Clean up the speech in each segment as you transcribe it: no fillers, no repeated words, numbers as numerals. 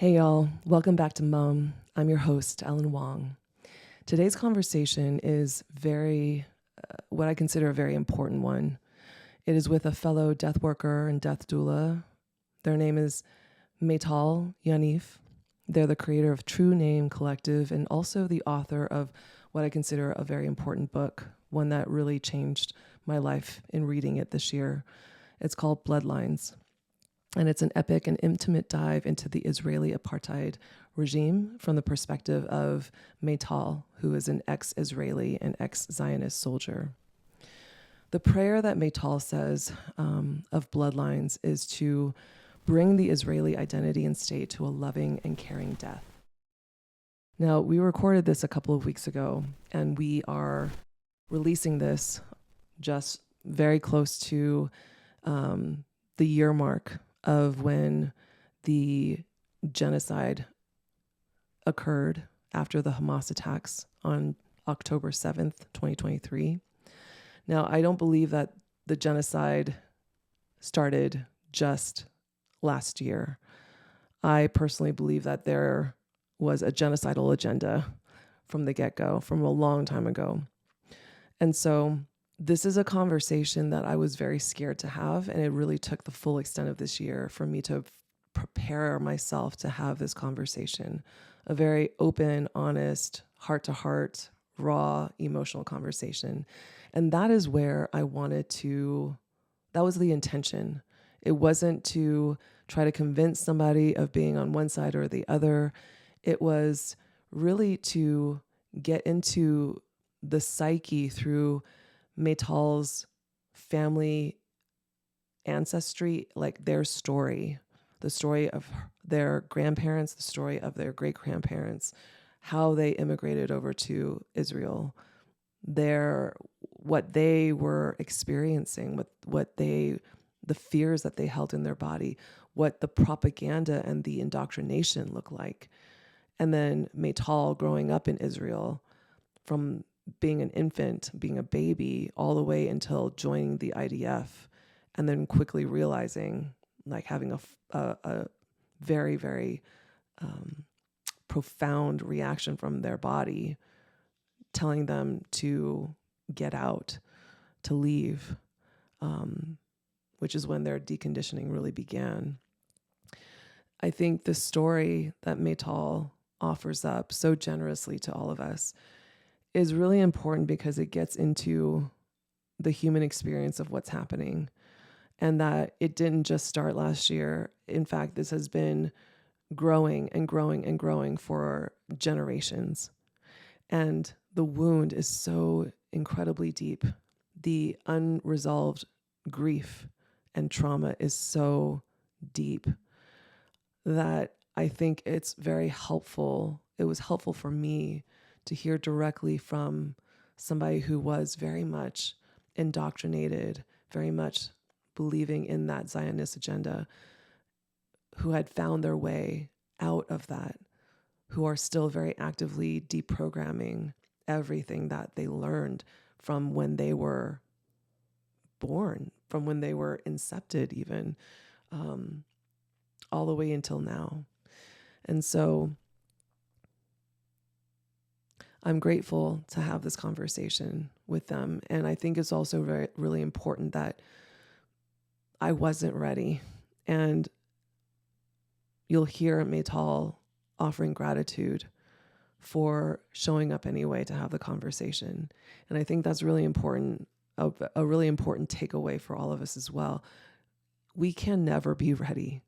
Hey y'all, welcome back to Mum. I'm your host, Ellen Wong. Today's conversation is what I consider a very important one. It is with a fellow death worker and death doula. Their name is Meital Yaniv. They're the creator of True Name Collective and also the author of what I consider a very important book, one that really changed my life in reading it this year. It's called Bloodlines. And it's an epic and intimate dive into the Israeli apartheid regime from the perspective of Meital, who is an ex-Israeli and ex-Zionist soldier. The prayer that Meital says of Bloodlines is to bring the Israeli identity and state to a loving and caring death. Now, we recorded this a couple of weeks ago, and we are releasing this just very close to the year mark of when the genocide occurred after the Hamas attacks on October 7th, 2023. Now, I don't believe that the genocide started just last year. I personally believe that there was a genocidal agenda from the get-go, from a long time ago. And so this is a conversation that I was very scared to have, and it really took the full extent of this year for me to prepare myself to have this conversation, a very open, honest, heart-to-heart, raw, emotional conversation. And that is where I wanted to, that was the intention. It wasn't to try to convince somebody of being on one side or the other. It was really to get into the psyche through Meital's family ancestry, like their story, the story of their grandparents, the story of their great-grandparents, how they immigrated over to Israel, what they were experiencing, the fears that they held in their body, what the propaganda and the indoctrination looked like. And then Meital growing up in Israel from being an infant, being a baby, all the way until joining the IDF, and then quickly realizing, like having a very, very profound reaction from their body, telling them to get out, to leave, which is when their deconditioning really began. I think the story that Meital offers up so generously to all of us is really important because it gets into the human experience of what's happening, and that it didn't just start last year. In fact, this has been growing and growing and growing for generations. And the wound is so incredibly deep. The unresolved grief and trauma is so deep that I think it's very helpful. It was helpful for me to hear directly from somebody who was very much indoctrinated, very much believing in that Zionist agenda, who had found their way out of that, who are still very actively deprogramming everything that they learned from when they were born, from when they were incepted even, all the way until now. And so I'm grateful to have this conversation with them. And I think it's also really important that I wasn't ready. And you'll hear Meital offering gratitude for showing up anyway to have the conversation. And I think that's really important, a really important takeaway for all of us as well. We can never be ready.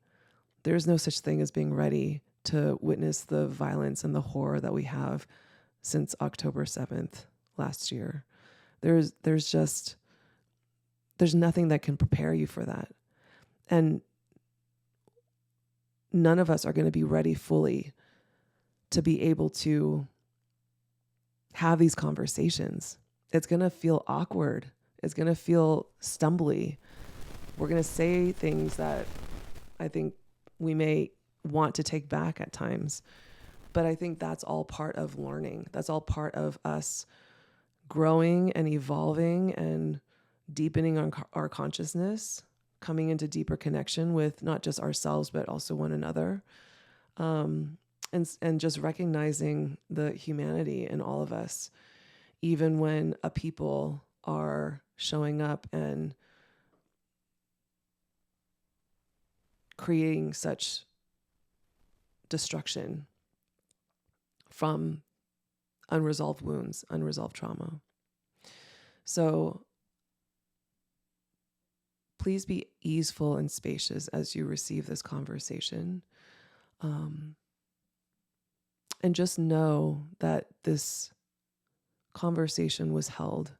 There's no such thing as being ready to witness the violence and the horror that we have since October 7th last year. There's nothing that can prepare you for that. And none of us are going to be ready fully to be able to have these conversations. It's going to feel awkward. It's going to feel stumbly. We're going to say things that I think we may want to take back at times. But I think that's all part of learning. That's all part of us growing and evolving and deepening our consciousness, coming into deeper connection with not just ourselves, but also one another. And just recognizing the humanity in all of us, even when a people are showing up and creating such destruction from unresolved wounds, unresolved trauma. So please be easeful and spacious as you receive this conversation. And just know that this conversation was held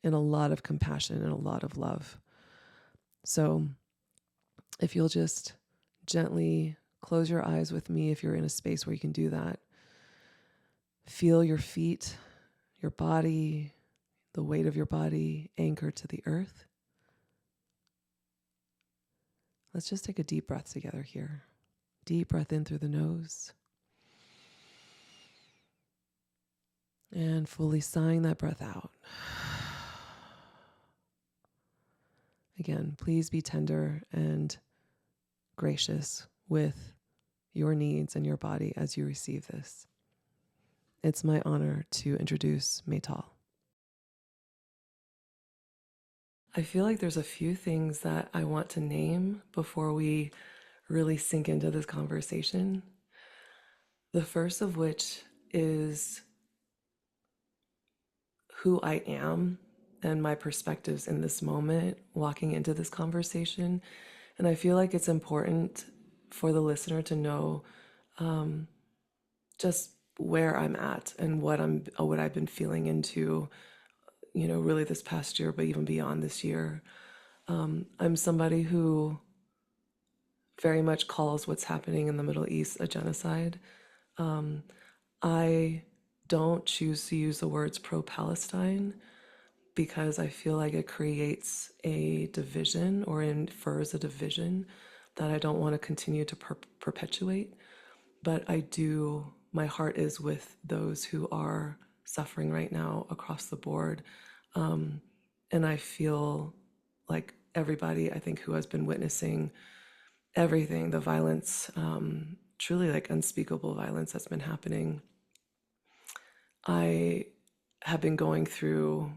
in a lot of compassion and a lot of love. So if you'll just gently close your eyes with me, if you're in a space where you can do that, feel your feet, your body, the weight of your body anchored to the earth. Let's just take a deep breath together here. Deep breath in through the nose. And fully sighing that breath out. Again, please be tender and gracious with your needs and your body as you receive this. It's my honor to introduce Meital. I feel like there's a few things that I want to name before we really sink into this conversation. The first of which is who I am and my perspectives in this moment walking into this conversation. And I feel like it's important for the listener to know just where I'm at and what I've been feeling into, really this past year, but even beyond this year. I'm somebody who very much calls what's happening in the Middle East a genocide. I don't choose to use the words pro-Palestine because I feel like it creates a division or infers a division that I don't want to continue to perpetuate. But my heart is with those who are suffering right now across the board. And I feel like everybody, I think, who has been witnessing everything, the violence, truly like unspeakable violence that's been happening. I have been going through,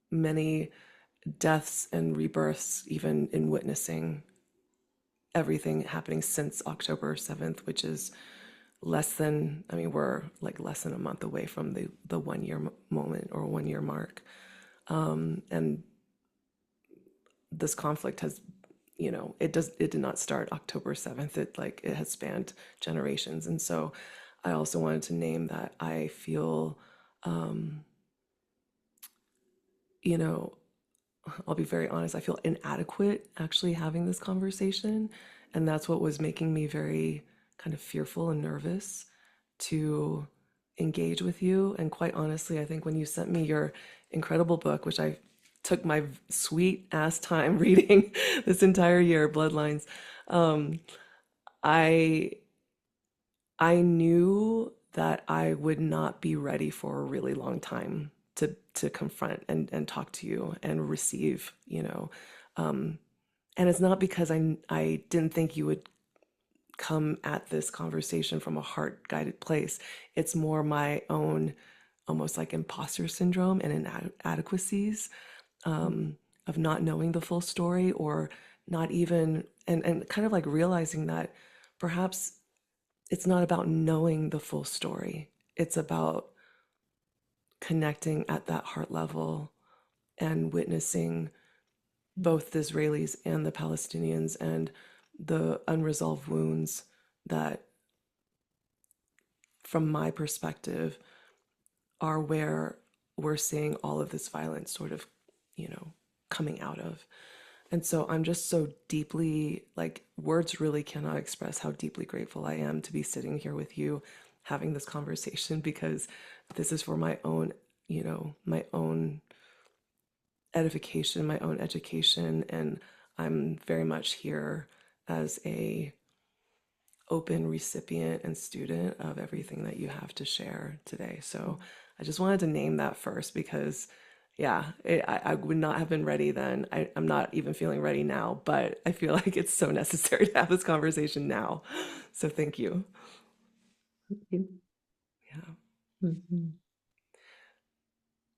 many deaths and rebirths, even in witnessing everything happening since October 7th, which is we're like less than a month away from the 1 year moment or 1 year mark. And this conflict has, it did not start October 7th. It has spanned generations. And so I also wanted to name that I feel, I'll be very honest, I feel inadequate actually having this conversation. And that's what was making me very kind of fearful and nervous to engage with you. And quite honestly, I think when you sent me your incredible book, which I took my sweet ass time reading this entire year, Bloodlines, I knew that I would not be ready for a really long time to confront and talk to you and receive, and it's not because I didn't think you would come at this conversation from a heart guided place. It's more my own almost like imposter syndrome and inadequacies, of not knowing the full story or not even, and kind of like realizing that perhaps it's not about knowing the full story. It's about connecting at that heart level and witnessing both the Israelis and the Palestinians and the unresolved wounds that, from my perspective, are where we're seeing all of this violence sort of, coming out of. And so I'm just so deeply, like, words really cannot express how deeply grateful I am to be sitting here with you having this conversation, because this is for my own, my own edification, my own education. And I'm very much here as a open recipient and student of everything that you have to share today. So I just wanted to name that first because Yeah, I would not have been ready then. I'm not even feeling ready now, but I feel like it's so necessary to have this conversation now. So thank you. Yeah. Mhm.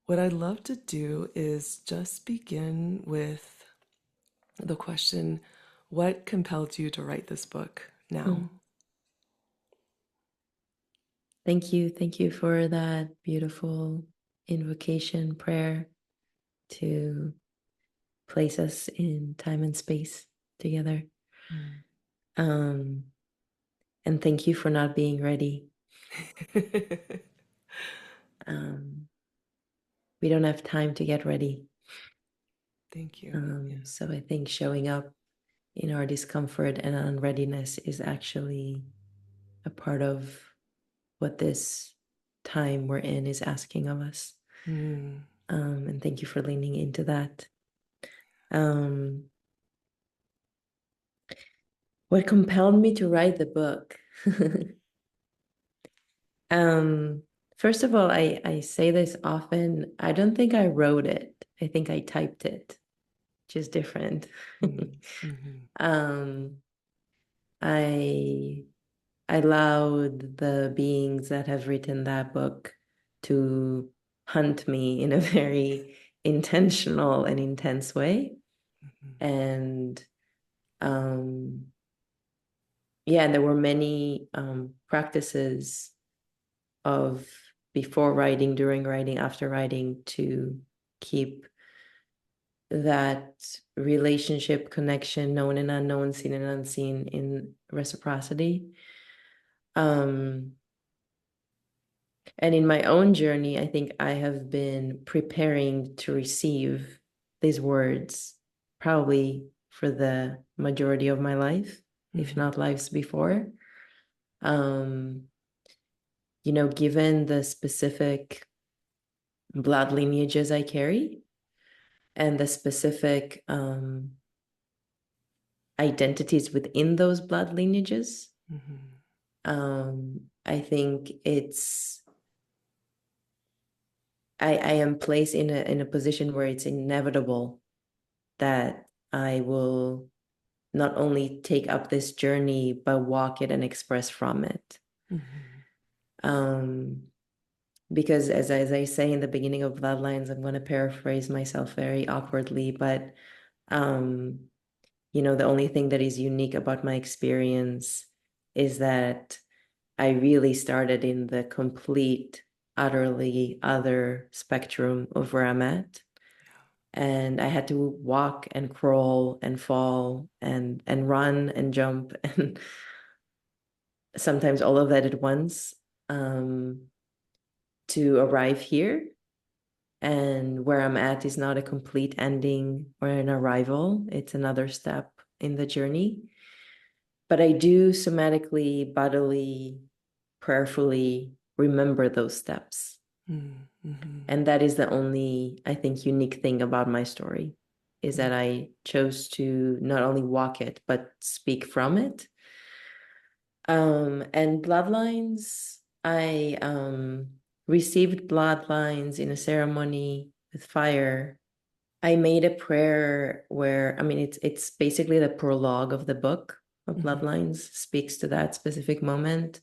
What I'd love to do is just begin with the question, what compelled you to write this book now? Mm. Thank you. Thank you for that beautiful invocation prayer to place us in time and space together. Mm. Um, and thank you for not being ready. Um, we don't have time to get ready. Thank you. Yeah. So I think showing up in our discomfort and unreadiness is actually a part of what this time we're in is asking of us. Mm. And thank you for leaning into that. Um, what compelled me to write the book? um, First of all, I say this often. I don't think I wrote it. I think I typed it, which is different. Mm. Mhm. um, I allowed the beings that have written that book to hunt me in a very intentional and intense way. Mhm. And yeah, and there were many practices of before writing, during writing, after writing to keep that relationship connection, known and unknown, seen and unseen, in reciprocity. Um, And in my own journey, I think I have been preparing to receive these words probably for the majority of my life, if Mhm. not lives before. Um, given the specific blood lineages I carry and the specific identities within those blood lineages, Mhm. I think I am placed in a position where it's inevitable that I will not only take up this journey, but walk it and express from it. Mhm. Um, because as I say in the beginning of Bloodlines, I'm going to paraphrase myself very awkwardly, but um, the only thing that is unique about my experience is that I really started in the complete, utterly other spectrum of where I'm at. And I had to walk and crawl and fall and run and jump and sometimes all of that at once, um, to arrive here. And where I'm at is not a complete ending or an arrival, it's another step in the journey. But I do somatically, bodily, prayerfully remember those steps. Mhm. Mhm. And that is the only, I think, unique thing about my story, is Mhm. that I chose to not only walk it, but speak from it. And bloodlines, I received bloodlines in a ceremony with fire. I made a prayer where, I mean, it's basically the prologue of the book of Mhm. Bloodlines, speaks to that specific moment.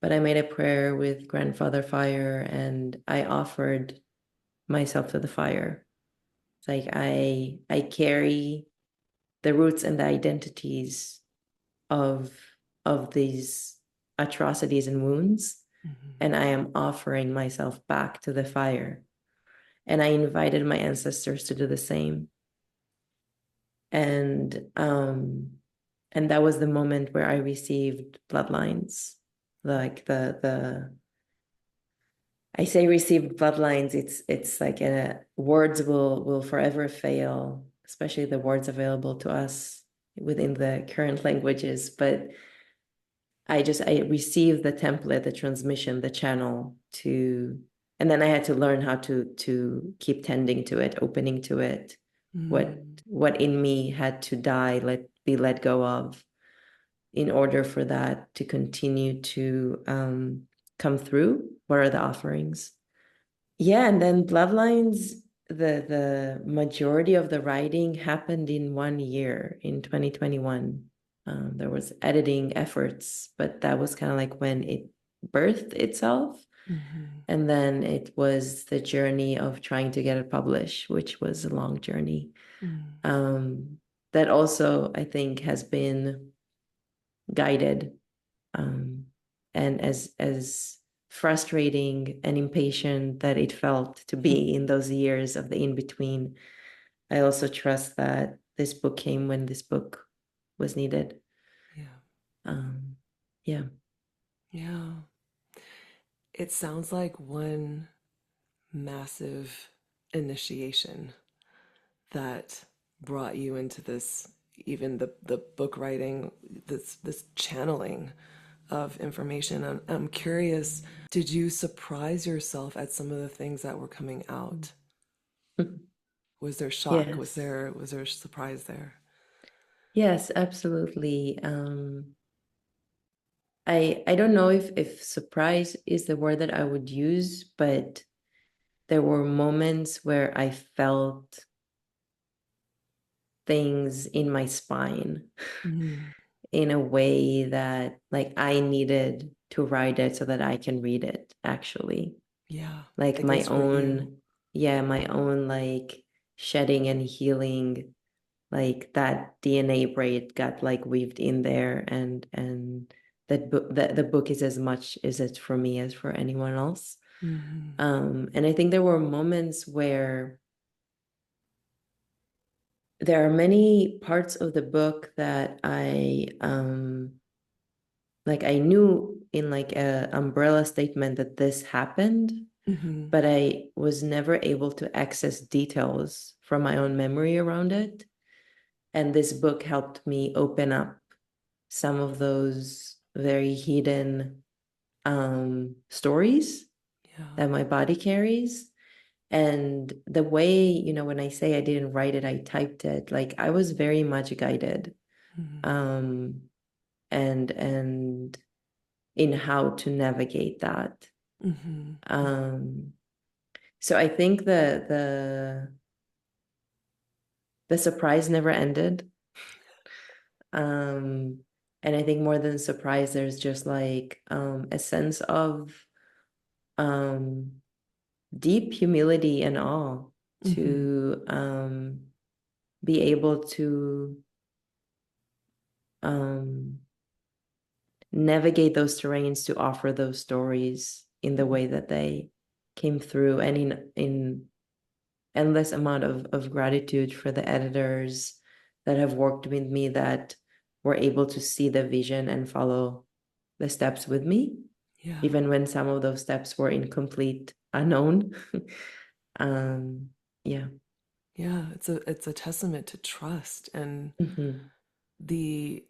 But I made a prayer with Grandfather Fire and I offered myself to the fire. It's like I carry the roots and the identities of these atrocities and wounds, Mhm. and I am offering myself back to the fire. And I invited my ancestors to do the same. And and that was the moment where I received bloodlines. Like the I say received bloodlines, it's like words will forever fail, especially the words available to us within the current languages. But I received the template, the transmission, the channel to, and then I had to learn how to keep tending to it, opening to it, what Mhm. what in me had to die, be let go of, in order for that to continue to come through. What are the offerings? Yeah, and then bloodlines. the majority of the writing happened in 1 year, in 2021. There was editing efforts, but that was kind of like when it birthed itself. Mm-hmm. And then it was the journey of trying to get it published, which was a long journey. Mm. Um, that also, I think, has been guided. Um, and as frustrating and impatient that it felt to be in those years of the in-between, I also trust that this book came when this book was needed. Yeah. Um, yeah. Yeah. It sounds like one massive initiation that brought you into this, even the book writing, this channeling of information. I'm curious, did you surprise yourself at some of the things that were coming out? Was there shock? Yes. Was there surprise there? Yes, absolutely. I don't know if surprise is the word that I would use, but there were moments where I felt things in my spine Mm. in a way that like I needed to write it so that I can read it, actually. Yeah, Like like it my was for you. own, yeah, my own like shedding and healing, like that DNA braid got like weaved in there, and that book, that the book is as much is it for me as for anyone else. Hmm. And I think there were moments where there are many parts of the book that I knew in like a umbrella statement that this happened, Hmm. but I was never able to access details from my own memory around it. And this book helped me open up some of those very hidden stories Yeah. that my body carries. And the way, when I say I didn't write it, I typed it, like I was very much guided. Hmm. Um, and in how to navigate that. Hmm. Um, so I think the surprise never ended. Um, and I think more than surprise, there's just like a sense of um, deep humility and awe Hmm. to be able to um, navigate those terrains to offer those stories in the way that they came through, and in endless amount of gratitude for the editors that have worked with me, that were able to see the vision and follow the steps with me, Yeah. even when some of those steps were in complete unknown. um, yeah. Yeah. It's a testament to trust. And Hmm.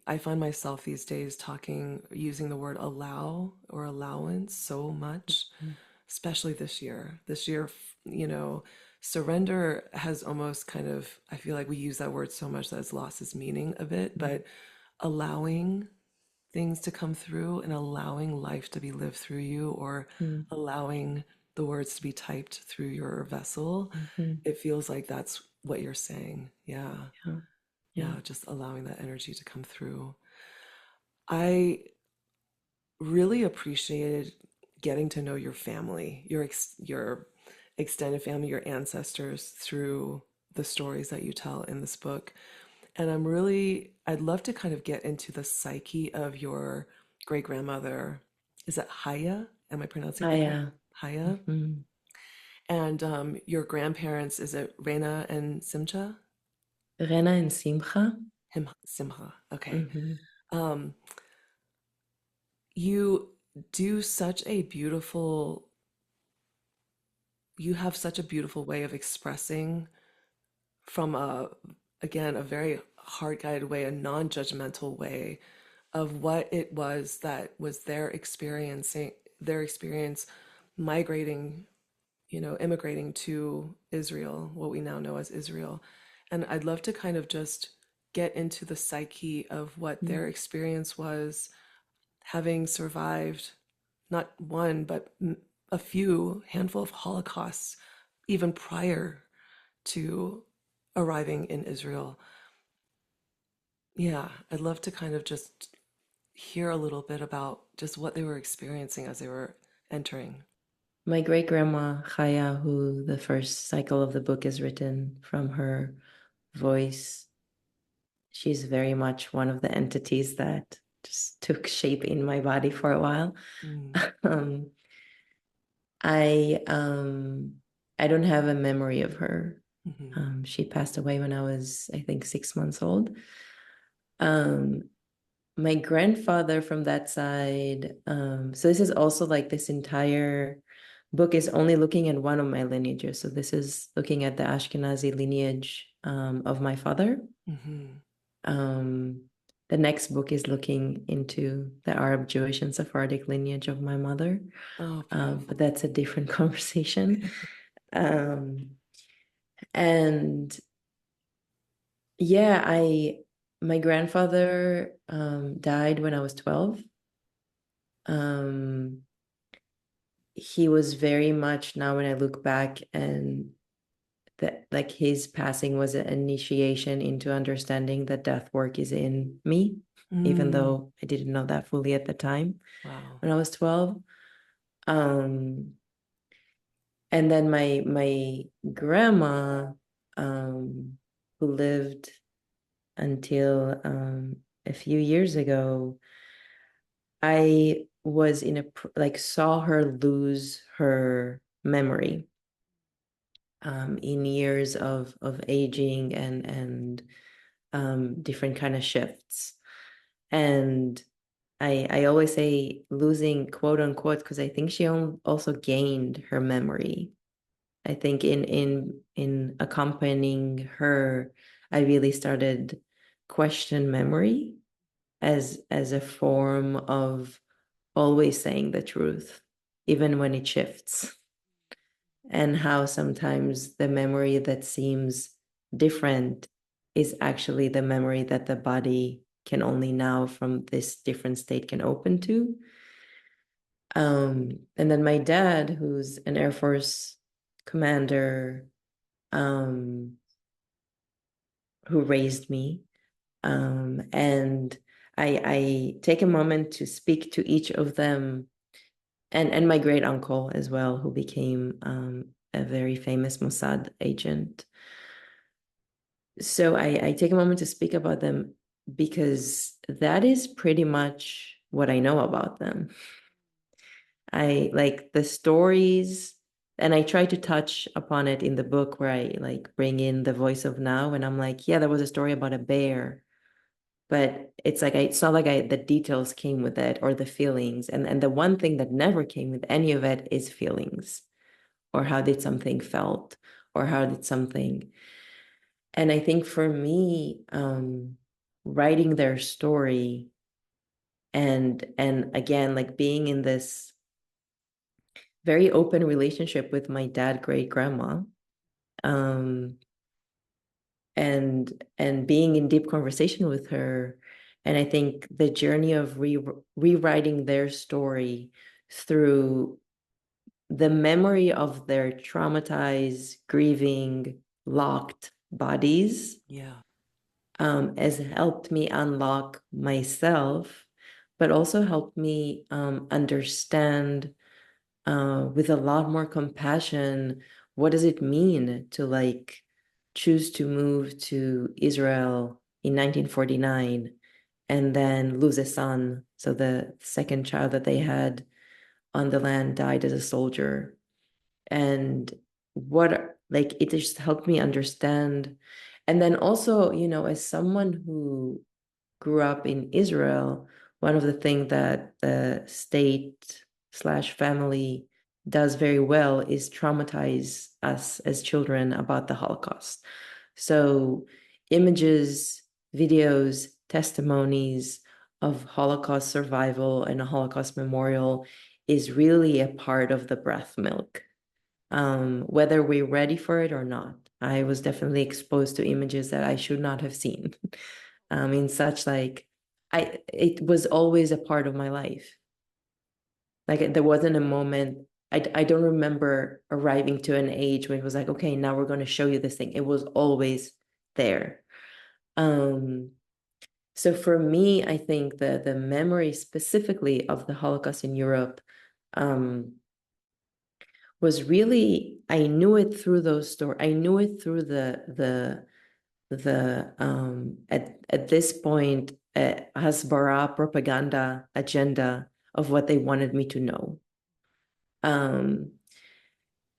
I find myself these days using the word allow or allowance so much, especially this year. This year, surrender has almost kind of, I feel like we use that word so much that it's lost its meaning a bit, but allowing things to come through and allowing life to be lived through you, or Hmm. allowing the words to be typed through your vessel, Hmm. it feels like that's what you're saying. Yeah. Yeah. Yeah. Yeah. Just allowing that energy to come through. I really appreciated getting to know your family, your extended family, your ancestors through the stories that you tell in this book. And I'd love to kind of get into the psyche of your great grandmother. Is it Haya? Am I pronouncing Ah, that correct? yeah. Haya. Hmm. And your grandparents, is it Rena and Simcha? Rena and Simcha. Simcha. Okay. Hmm. Um, you do such a beautiful, you have such a beautiful way of expressing from again, a very heart guided way, a non judgmental way of what it was that was their experience migrating, immigrating to Israel, what we now know as Israel. And I'd love to kind of just get into the psyche of what their experience was, having survived not one, but a few handful of Holocausts, even prior. to arriving in Israel. Yeah, I'd love to kind of just hear a little bit about just what they were experiencing as they were entering. My great grandma Chaya, who the first cycle of the book is written from her voice, she's very much one of the entities that just took shape in my body for a while. Mm, Um, I um I don't have a memory of her. mhm, She passed away when I was, I think, 6 months old. Um, my grandfather from that side, so this is also like this entire book is only looking at one of my lineages. So this is looking at the Ashkenazi lineage of my father. mhm. Um, the next book is looking into the Arab, Jewish, and Sephardic lineage of my mother. Oh, But beautiful. that's a different conversation. Um, and yeah, my grandfather died when I was 12. Um, he was very much, now when I look back, and that like his passing was an initiation into understanding that death work is in me, even Mm, though I didn't know that fully at the time wow. when I was 12. Um, and then my grandma, who lived until a few years ago, I was like saw her lose her memory in years of aging and different kind of shifts. And I always say losing quote unquote because I think she also gained her memory. I think in accompanying her, I really started question memory as a form of always saying the truth, even when it shifts, and how sometimes the memory that seems different is actually the memory that the body can only now from this different state can open to. And then my dad, who's an Air Force commander, um, who raised me, and I take a moment to speak to each of them, and my great uncle as well, who became a very famous Mossad agent. So I take a moment to speak about them because that is pretty much what I know about them. I like the stories, and I try to touch upon it in the book where I like bring in the voice of now, and I'm like, yeah, there was a story about a bear, but it's like it's not like the details came with it or the feelings, and the one thing that never came with any of it is feelings, or how did something felt, or how did something. And I think for me, writing their story and again, like being in this very open relationship with my dad, great grandma, um, and being in deep conversation with her. And I think the journey of rewriting their story through the memory of their traumatized, grieving, locked bodies Yeah. has helped me unlock myself, but also helped me understand with a lot more compassion what does it mean to like choose to move to Israel in 1949 and then lose a son. So the second child that they had on the land died as a soldier. And what, like, it just helped me understand. And then also, as someone who grew up in Israel, one of the things that the state slash family does very well is traumatize us as children about the Holocaust. So images, videos, testimonies of Holocaust survival and a Holocaust memorial is really a part of the breath milk, whether we're ready for it or not. I was definitely exposed to images that I should not have seen. In such like it was always a part of my life. Like there wasn't a moment I don't remember arriving to an age when it was like, okay, now we're going to show you this thing. It was always there. Um, so for me, I think the memory specifically of the Holocaust in Europe um, was really, I knew it through those stories. I knew it through at this point Hasbara propaganda agenda of what they wanted me to know. Um,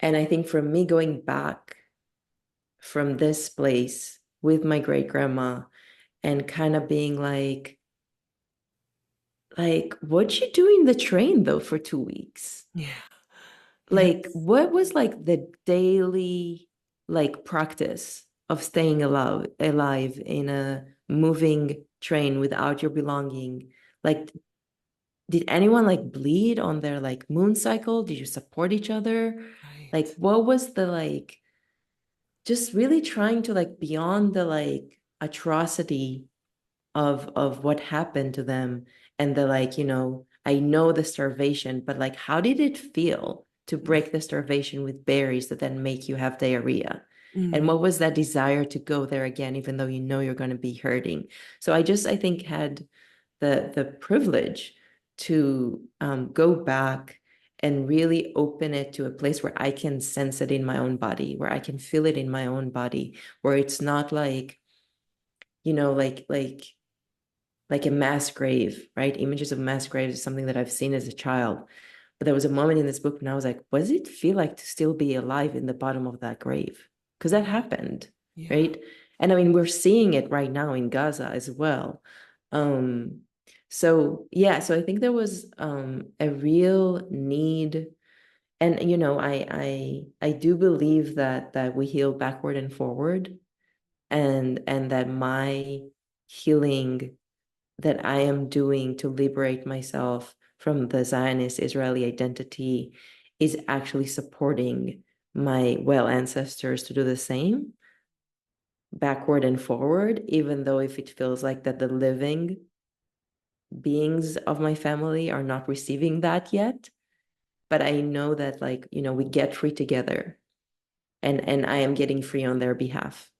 and I think for me going back from this place with my great grandma and kind of being like, what'd you do in the train though for 2 weeks? Yeah. Like, Yes. what was like the daily like practice of staying alive in a moving train without your belonging? Like, did anyone like bleed on their like moon cycle? Did you support each other? Like, Right. what was the like just really trying to like beyond the like atrocity of what happened to them and the like, I know the starvation, but like how did it feel to break the starvation with berries that then make you have diarrhea? And Mm. what was that desire to go there again, even though you know you're going to be hurting? So I think had the privilege to go back and really open it to a place where I can sense it in my own body, where I can feel it in my own body, where it's not like, like a mass grave, right? Images of mass graves is something that I've seen as a child. But there was a moment in this book when I was like, what does it feel like to still be alive in the bottom of that grave? Because that Yeah. happened, Yeah. right? And I mean, we're seeing it right now in Gaza as well. Um, so yeah, so I think there was a real need, and I do believe that we heal backward and forward, and that my healing that I am doing to liberate myself from the Zionist Israeli identity is actually supporting my well ancestors to do the same backward and forward, even though if it feels like that the living beings of my family are not receiving that yet. But I know that like, we get free together and I am getting free on their behalf.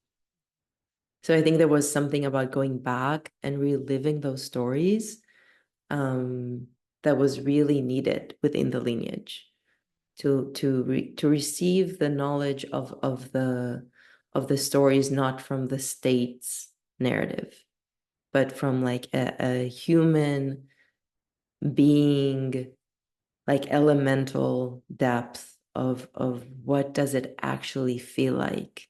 So I think there was something about going back and reliving those stories um, that was really needed within the lineage to receive the knowledge of the stories not from the state's narrative, but from like a human being, like elemental depth of what does it actually feel like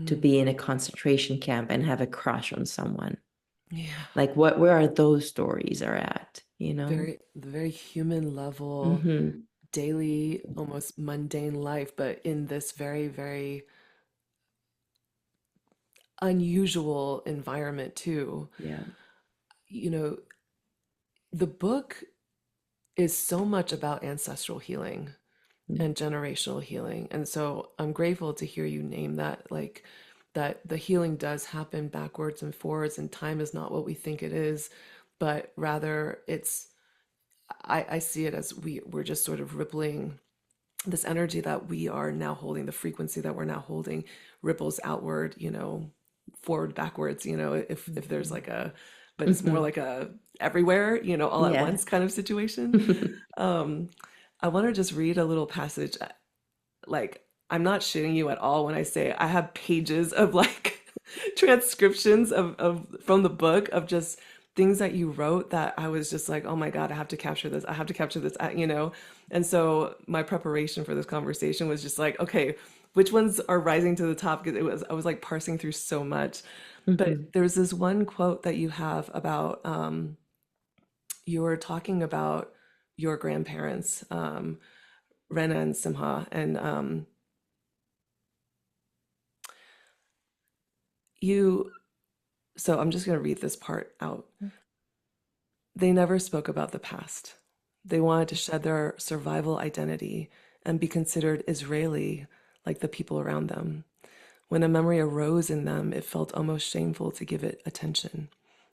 to Hmm. be in a concentration camp and have a crush on someone. Yeah. Like where are those stories are at, you know? The very human level, Mm-hmm. daily, almost mundane life, but in this very, very unusual environment too. Yeah. You know, the book is so much about ancestral healing and generational healing. And so I'm grateful to hear you name that, like that the healing does happen backwards and forwards, and time is not what we think it is, but rather I see it as we're just sort of rippling this energy that we are now holding, the frequency that we're now holding ripples outward, forward, backwards, if there's Mm-hmm. like but it's more Mm-hmm. like a everywhere, all at Yeah. once kind of situation. Um, I want to just read a little passage. Like, I'm not shitting you at all when I say I have pages of like transcriptions of from the book of just things that you wrote that I was just like, oh my God, I have to capture this. I have to capture this, And so my preparation for this conversation was just like, okay, which ones are rising to the top? Because I was like parsing through so much. But Mm-hmm. there's this one quote that you have about, you were talking about your grandparents, Rena and Simha, and you, so I'm just going to read this part out. They never spoke about the past. They wanted to shed their survival identity and be considered Israeli like the people around them. When a memory arose in them, it felt almost shameful to give it attention,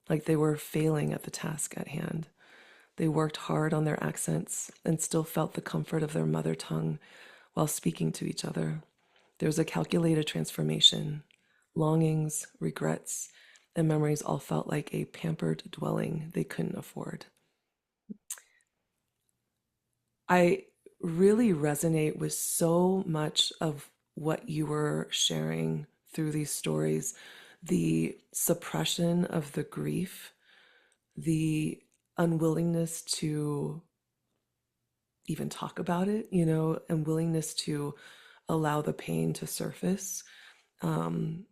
like they were failing at the task at hand. They worked hard on their accents and still felt the comfort of their mother tongue while speaking to each other. There was a calculated transformation. Longings, regrets, and memories all felt like a pampered dwelling they couldn't afford. I really resonate with so much of what you were sharing through these stories. The suppression of the grief, the unwillingness to even talk about it, and willingness to allow the pain to surface. And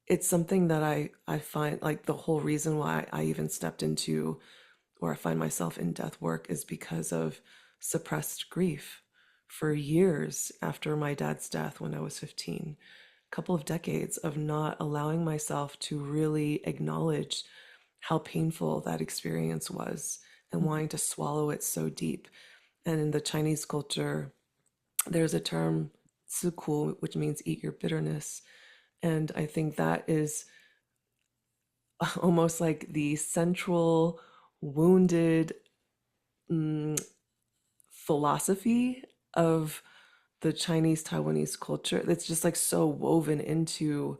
it's something that I find like the whole reason why I even stepped into or I find myself in death work is because of suppressed grief for years after my dad's death when I was 15. A couple of decades of not allowing myself to really acknowledge how painful that experience was and wanting to swallow it so deep. And in the Chinese culture, there's a term, 吃苦, which means eat your bitterness. And I think that is almost like the central wounded philosophy of the Chinese Taiwanese culture. It's just like so woven into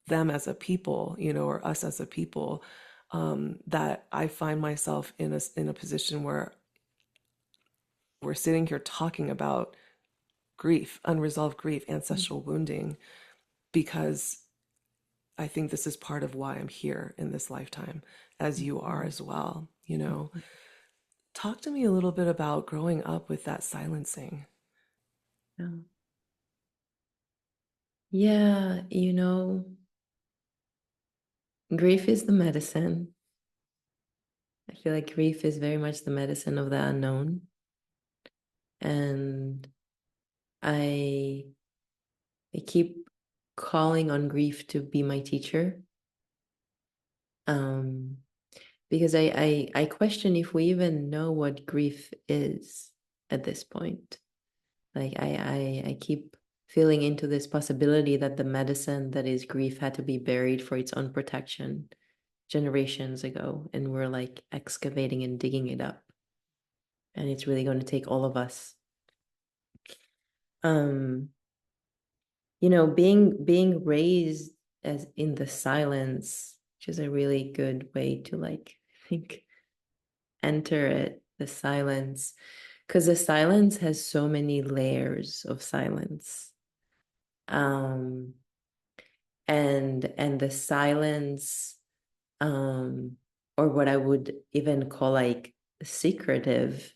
them as a people, or us as a people, that I find myself in a position where we're sitting here talking about grief, unresolved grief, ancestral wounding, because I think this is part of why I'm here in this lifetime, as you are as well. Talk to me a little bit about growing up with that silencing. Yeah. Yeah, grief is the medicine. I feel like grief is very much the medicine of the unknown. And I keep calling on grief to be my teacher. Because I question if we even know what grief is at this point. Like I keep feeling into this possibility that the medicine that is grief had to be buried for its own protection generations ago, and we're like excavating and digging it up. And it's really going to take all of us. Being raised as in the silence, which is a really good way to like think enter it, the silence, because the silence has so many layers of silence. And the silence, or what I would even call like secretive,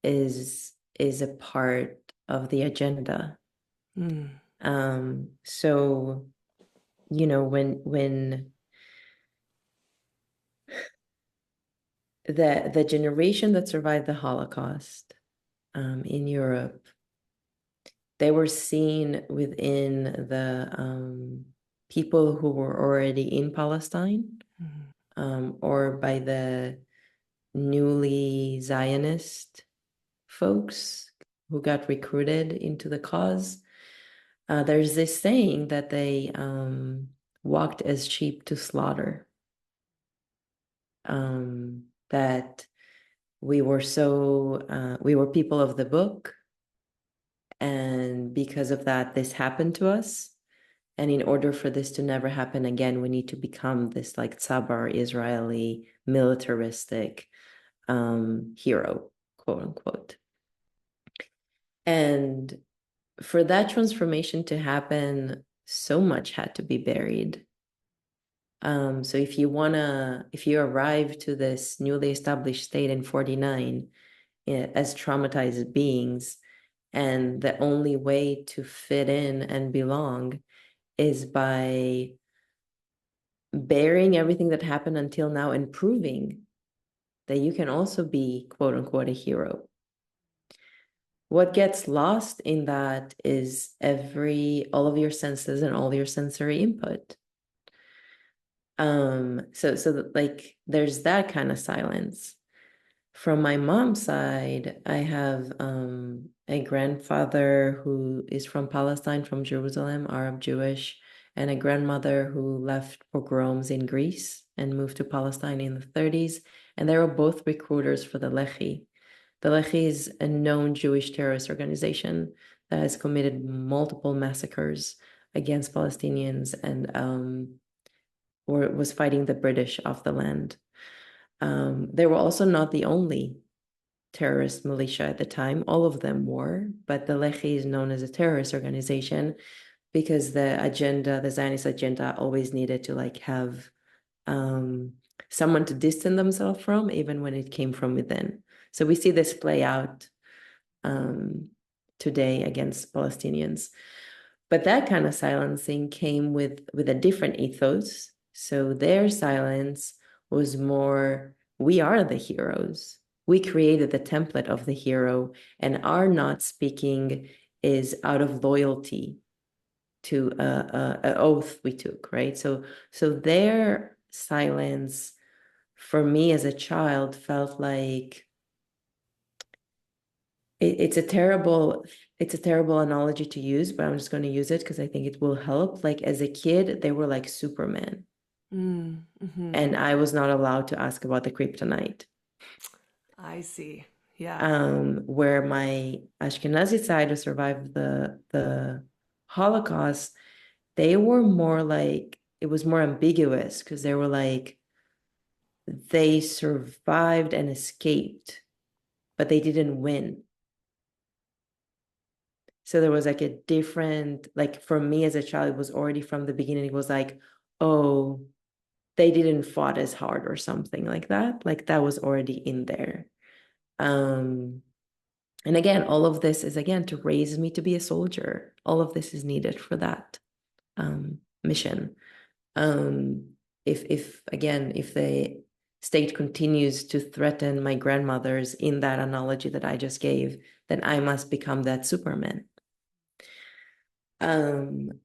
is a part of the agenda. So when the generation that survived the Holocaust in Europe, they were seen within the people who were already in Palestine, or by the newly Zionist folks who got recruited into the cause. There's this saying that they walked as sheep to slaughter. That we were people of the book, and because of that, this happened to us. And in order for this to never happen again, we need to become this like Tzabar Israeli militaristic hero, quote unquote. And for that transformation to happen, so much had to be buried. So if you arrive to this newly established state in 49 as traumatized beings, and the only way to fit in and belong is by burying everything that happened until now and proving that you can also be, quote unquote, a hero. What gets lost in that is all of your senses and all your sensory input. So like there's that kind of silence. From my mom's side, I have a grandfather who is from Palestine, from Jerusalem, Arab Jewish, and a grandmother who left pogroms in Greece and moved to Palestine in the 30s. And they were both recruiters for the Lehi. The Lehi is a known Jewish terrorist organization that has committed multiple massacres against Palestinians and or was fighting the British off the land. They were also not the only terrorist militia at the time. All of them were, but the Lehi is known as a terrorist organization because the Zionist agenda always needed to like have someone to distance themselves from, even when it came from within. So we see this play out today against Palestinians. But that kind of silencing came with a different ethos. So their silence was more, we are the heroes. We created the template of the hero, and our not speaking is out of loyalty to an oath we took, right? So their silence for me as a child felt like it's a terrible analogy to use, but I'm just going to use it because I think it will help. Like as a kid, they were like Superman. Mm-hmm. And I was not allowed to ask about the kryptonite. I see. Yeah. Where my Ashkenazi side who survived the Holocaust, they were more like, it was more ambiguous because they were like, they survived and escaped, but they didn't win. So there was like a different, like for me as a child, it was already from the beginning, it was like, oh, they didn't fought as hard or something like that. Like that was already in there. And again, all of this is again to raise me to be a soldier. All of this is needed for that mission. If again, if the state continues to threaten my grandmothers in that analogy that I just gave, then I must become that Superman. And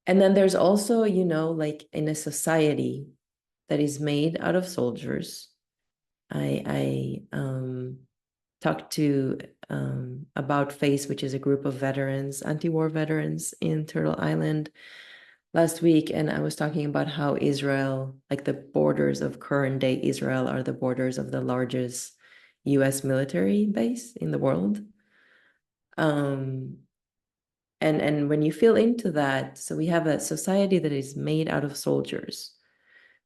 then there's also, you know, like in a society that is made out of soldiers. I talked to About Face, which is a group of veterans, anti-war veterans in Turtle Island last week, and I was talking about how Israel, like the borders of current day Israel, are the borders of the largest US military base in the world. And when you feel into that, so we have a society that is made out of soldiers,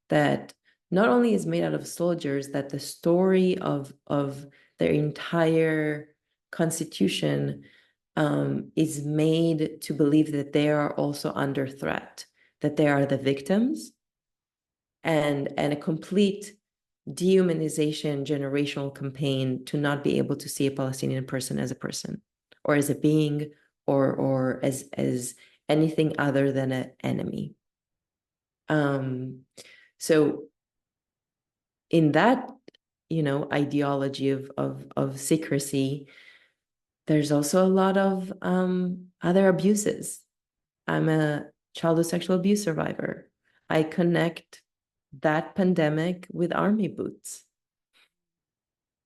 that not only is made out of soldiers, that the story of their entire constitution is made to believe that they are also under threat, that they are the victims, and a complete dehumanization generational campaign to not be able to see a Palestinian person as a person or as a being or as anything other than an enemy. So in that, you know, ideology of secrecy, there's also a lot of other abuses. I'm a childhood sexual abuse survivor. I connect that pandemic with army boots,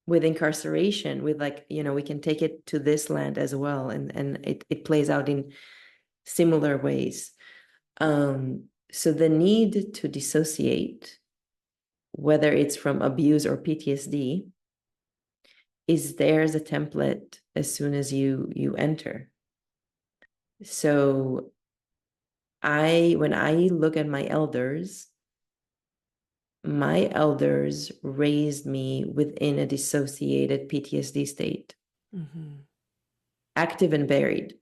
with incarceration, with like, you know, we can take it to this land as well. And it plays out in similar ways. So the need to dissociate, whether it's from abuse or PTSD, is there as a template as soon as you enter. So when I look at my elders raised me within a dissociated PTSD state, active and buried.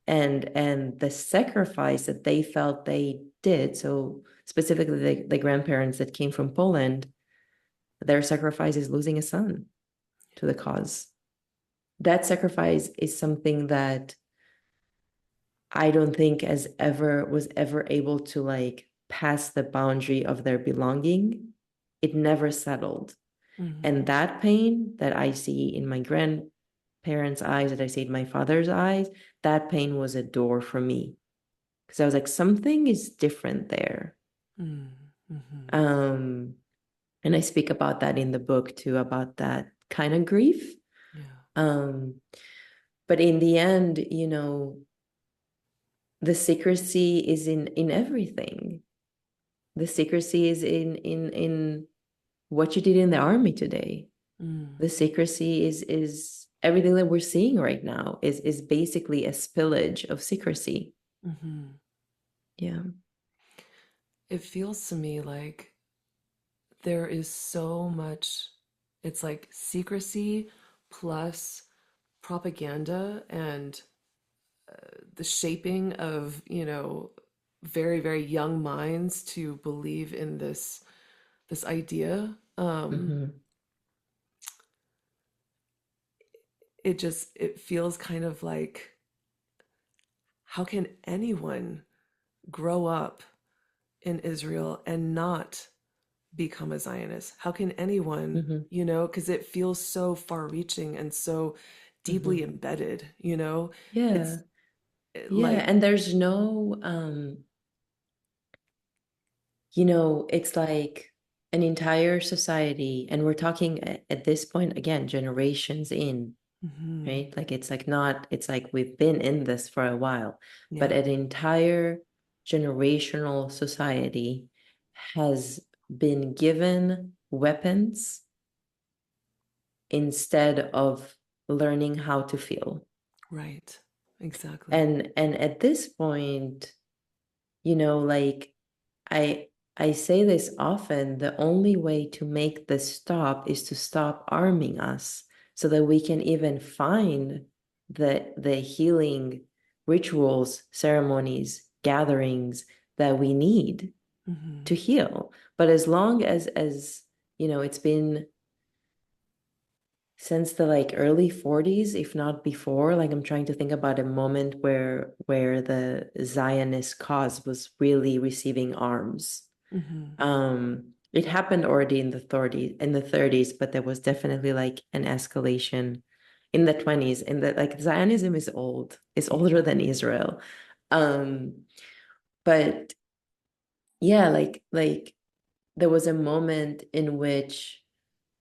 And the sacrifice that they felt they did, so specifically the grandparents that came from Poland, their sacrifice is losing a son to the cause. That sacrifice is something that I don't think was ever able to like pass the boundary of their belonging. It never settled. And that pain that I see in my grandparents' eyes, that I see in my father's eyes, that pain was a door for me. Because I was like, something is different there. And I speak about that in the book too, about that kind of grief. But in the end, you know, the secrecy is in everything. The secrecy is in what you did in the army today. Mm. The secrecy is everything that we're seeing right now is basically a spillage of secrecy. Mm-hmm. Yeah. It feels to me like there is so much, it's like secrecy plus propaganda and the shaping of, very, very young minds to believe in this idea. Mm-hmm. It feels kind of like, how can anyone grow up in Israel and not become a Zionist? How can anyone, Mm-hmm. because it feels so far reaching and so deeply Mm-hmm. embedded, Yeah. it's Yeah. like, And there's no it's like an entire society, and we're talking at this point again, generations in, mhm, right? Like it's like not, it's like we've been in this for a while, but yeah, an entire generational society has been given weapons instead of learning how to feel. right, exactly. And at this point, like I I say this often, the only way to make this stop is to stop arming us so that we can even find the healing rituals, ceremonies, gatherings that we need Hmm. to heal. But as long as it's been since the like early 40s, if not before. Like I'm trying to think about a moment where the Zionist cause was really receiving arms. Hmm. It happened already in the 30s, but there was definitely like an escalation in the 20s. And that like Zionism is old, it's older Yeah. than Israel. Um, but yeah, like there was a moment in which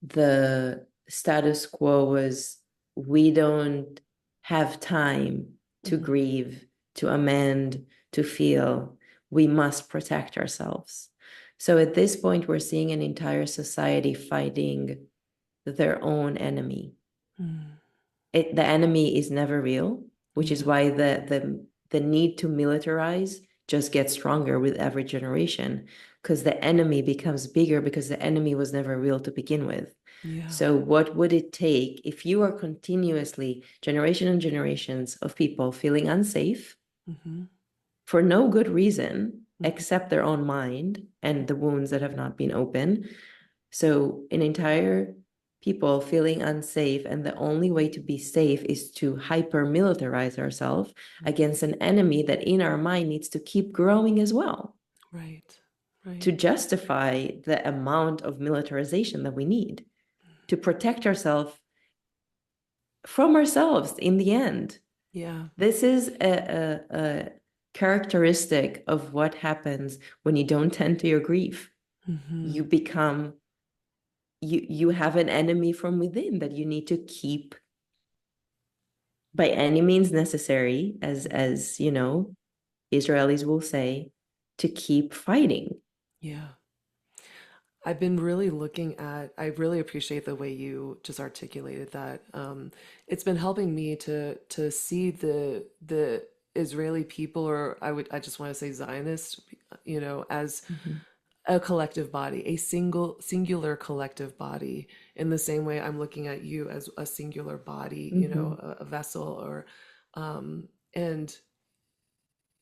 the status quo was, we don't have time to Hmm. grieve, to amend, to feel. We must protect ourselves. So at this point, we're seeing an entire society fighting their own enemy. Mm. The enemy is never real, which is Yeah. why the need to militarize just gets stronger with every generation, because the enemy becomes bigger because the enemy was never real to begin with. Yeah. So what would it take if you are continuously generation and generations of people feeling unsafe Hmm. for no good reason Hmm. except their own mind and the wounds that have not been open? So an entire people feeling unsafe, and the only way to be safe is to hyper militarize ourselves against an enemy that in our mind needs to keep growing as well Right. to Right. justify the amount of militarization that we need to protect ourselves from ourselves in the end. Yeah. This is a characteristic of what happens when you don't tend to your grief. Hmm. You become, you have an enemy from within that you need to keep by any means necessary, as Israelis will say, to keep fighting. Yeah. I've been really looking at, I really appreciate the way you just articulated that. It's been helping me to see the Israeli people, or I just want to say Zionist, as Mhm. a collective body, a singular collective body, in the same way I'm looking at you as a singular body, Mhm. a vessel, or and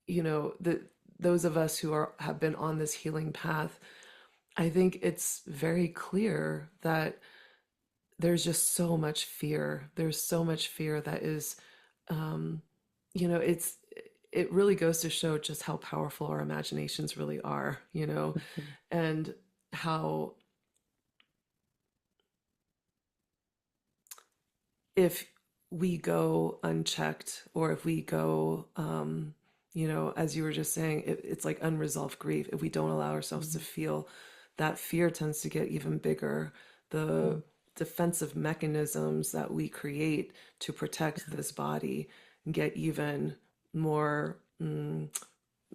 the those of us who have been on this healing path, I think it's very clear that there's just so much fear. There's so much fear that is, um, it's it really goes to show just how powerful our imaginations really are, Mhm. and how if we go unchecked, or if we go, as you were just saying, it's like unresolved grief. If we don't allow ourselves to Mhm. feel, that fear tends to get even bigger. The Mhm. defensive mechanisms that we create to protect this body get even more in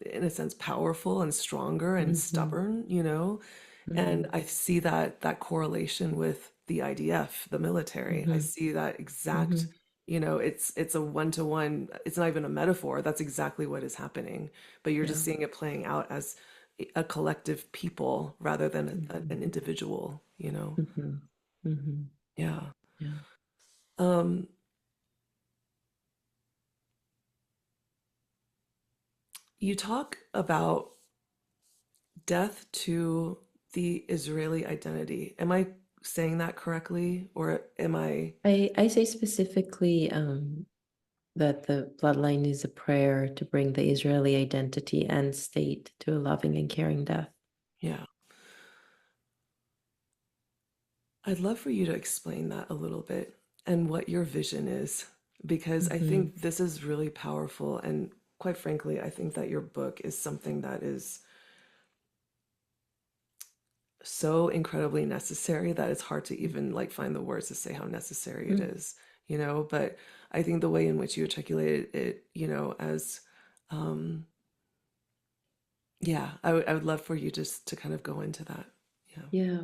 a sense, powerful and stronger and Mm-hmm. stubborn, you know? And Mm-hmm. I see that correlation with the IDF, the military. I Mm-hmm. see that exact, Mm-hmm. it's a one-to-one, it's not even a metaphor. That's exactly what is happening. But you're Yeah. just seeing it playing out as a collective people rather than Mm-hmm. an individual, you know? Mm-hmm. Mm-hmm. Yeah. Yeah. Um, you talk about death to the Israeli identity. Am I saying that correctly, or am I? I say specifically that the bloodline is a prayer to bring the Israeli identity and state to a loving and caring death. Yeah. I'd love for you to explain that a little bit and what your vision is, because I Mm-hmm. think this is really powerful. And quite frankly, I think that your book is something that is so incredibly necessary that it's hard to even like find the words to say how necessary it Mm-hmm. is, you know? But I think the way in which you articulated it, as yeah, I would love for you just to kind of go into that. Yeah. Yeah.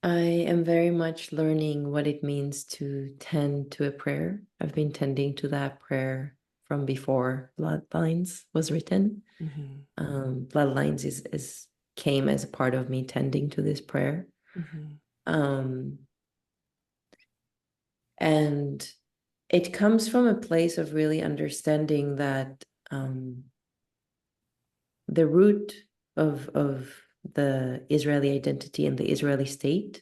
I am very much learning what it means to tend to a prayer. I've been tending to that prayer from before Bloodlines was written. Hmm. Bloodlines is came as a part of me tending to this prayer. Hmm. Um, and it comes from a place of really understanding that the root of the Israeli identity and the Israeli state,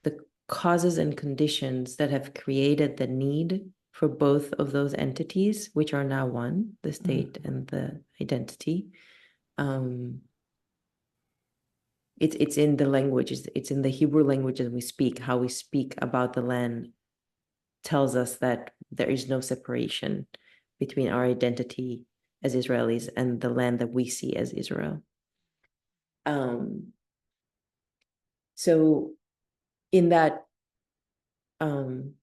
the causes and conditions that have created the need for both of those entities, which are now one, the state Hmm. and the identity. Um, it's in the language, it's in the Hebrew language that we speak. How we speak about the land tells us that there is no separation between our identity as Israelis and the land that we see as Israel. Um, so in that um,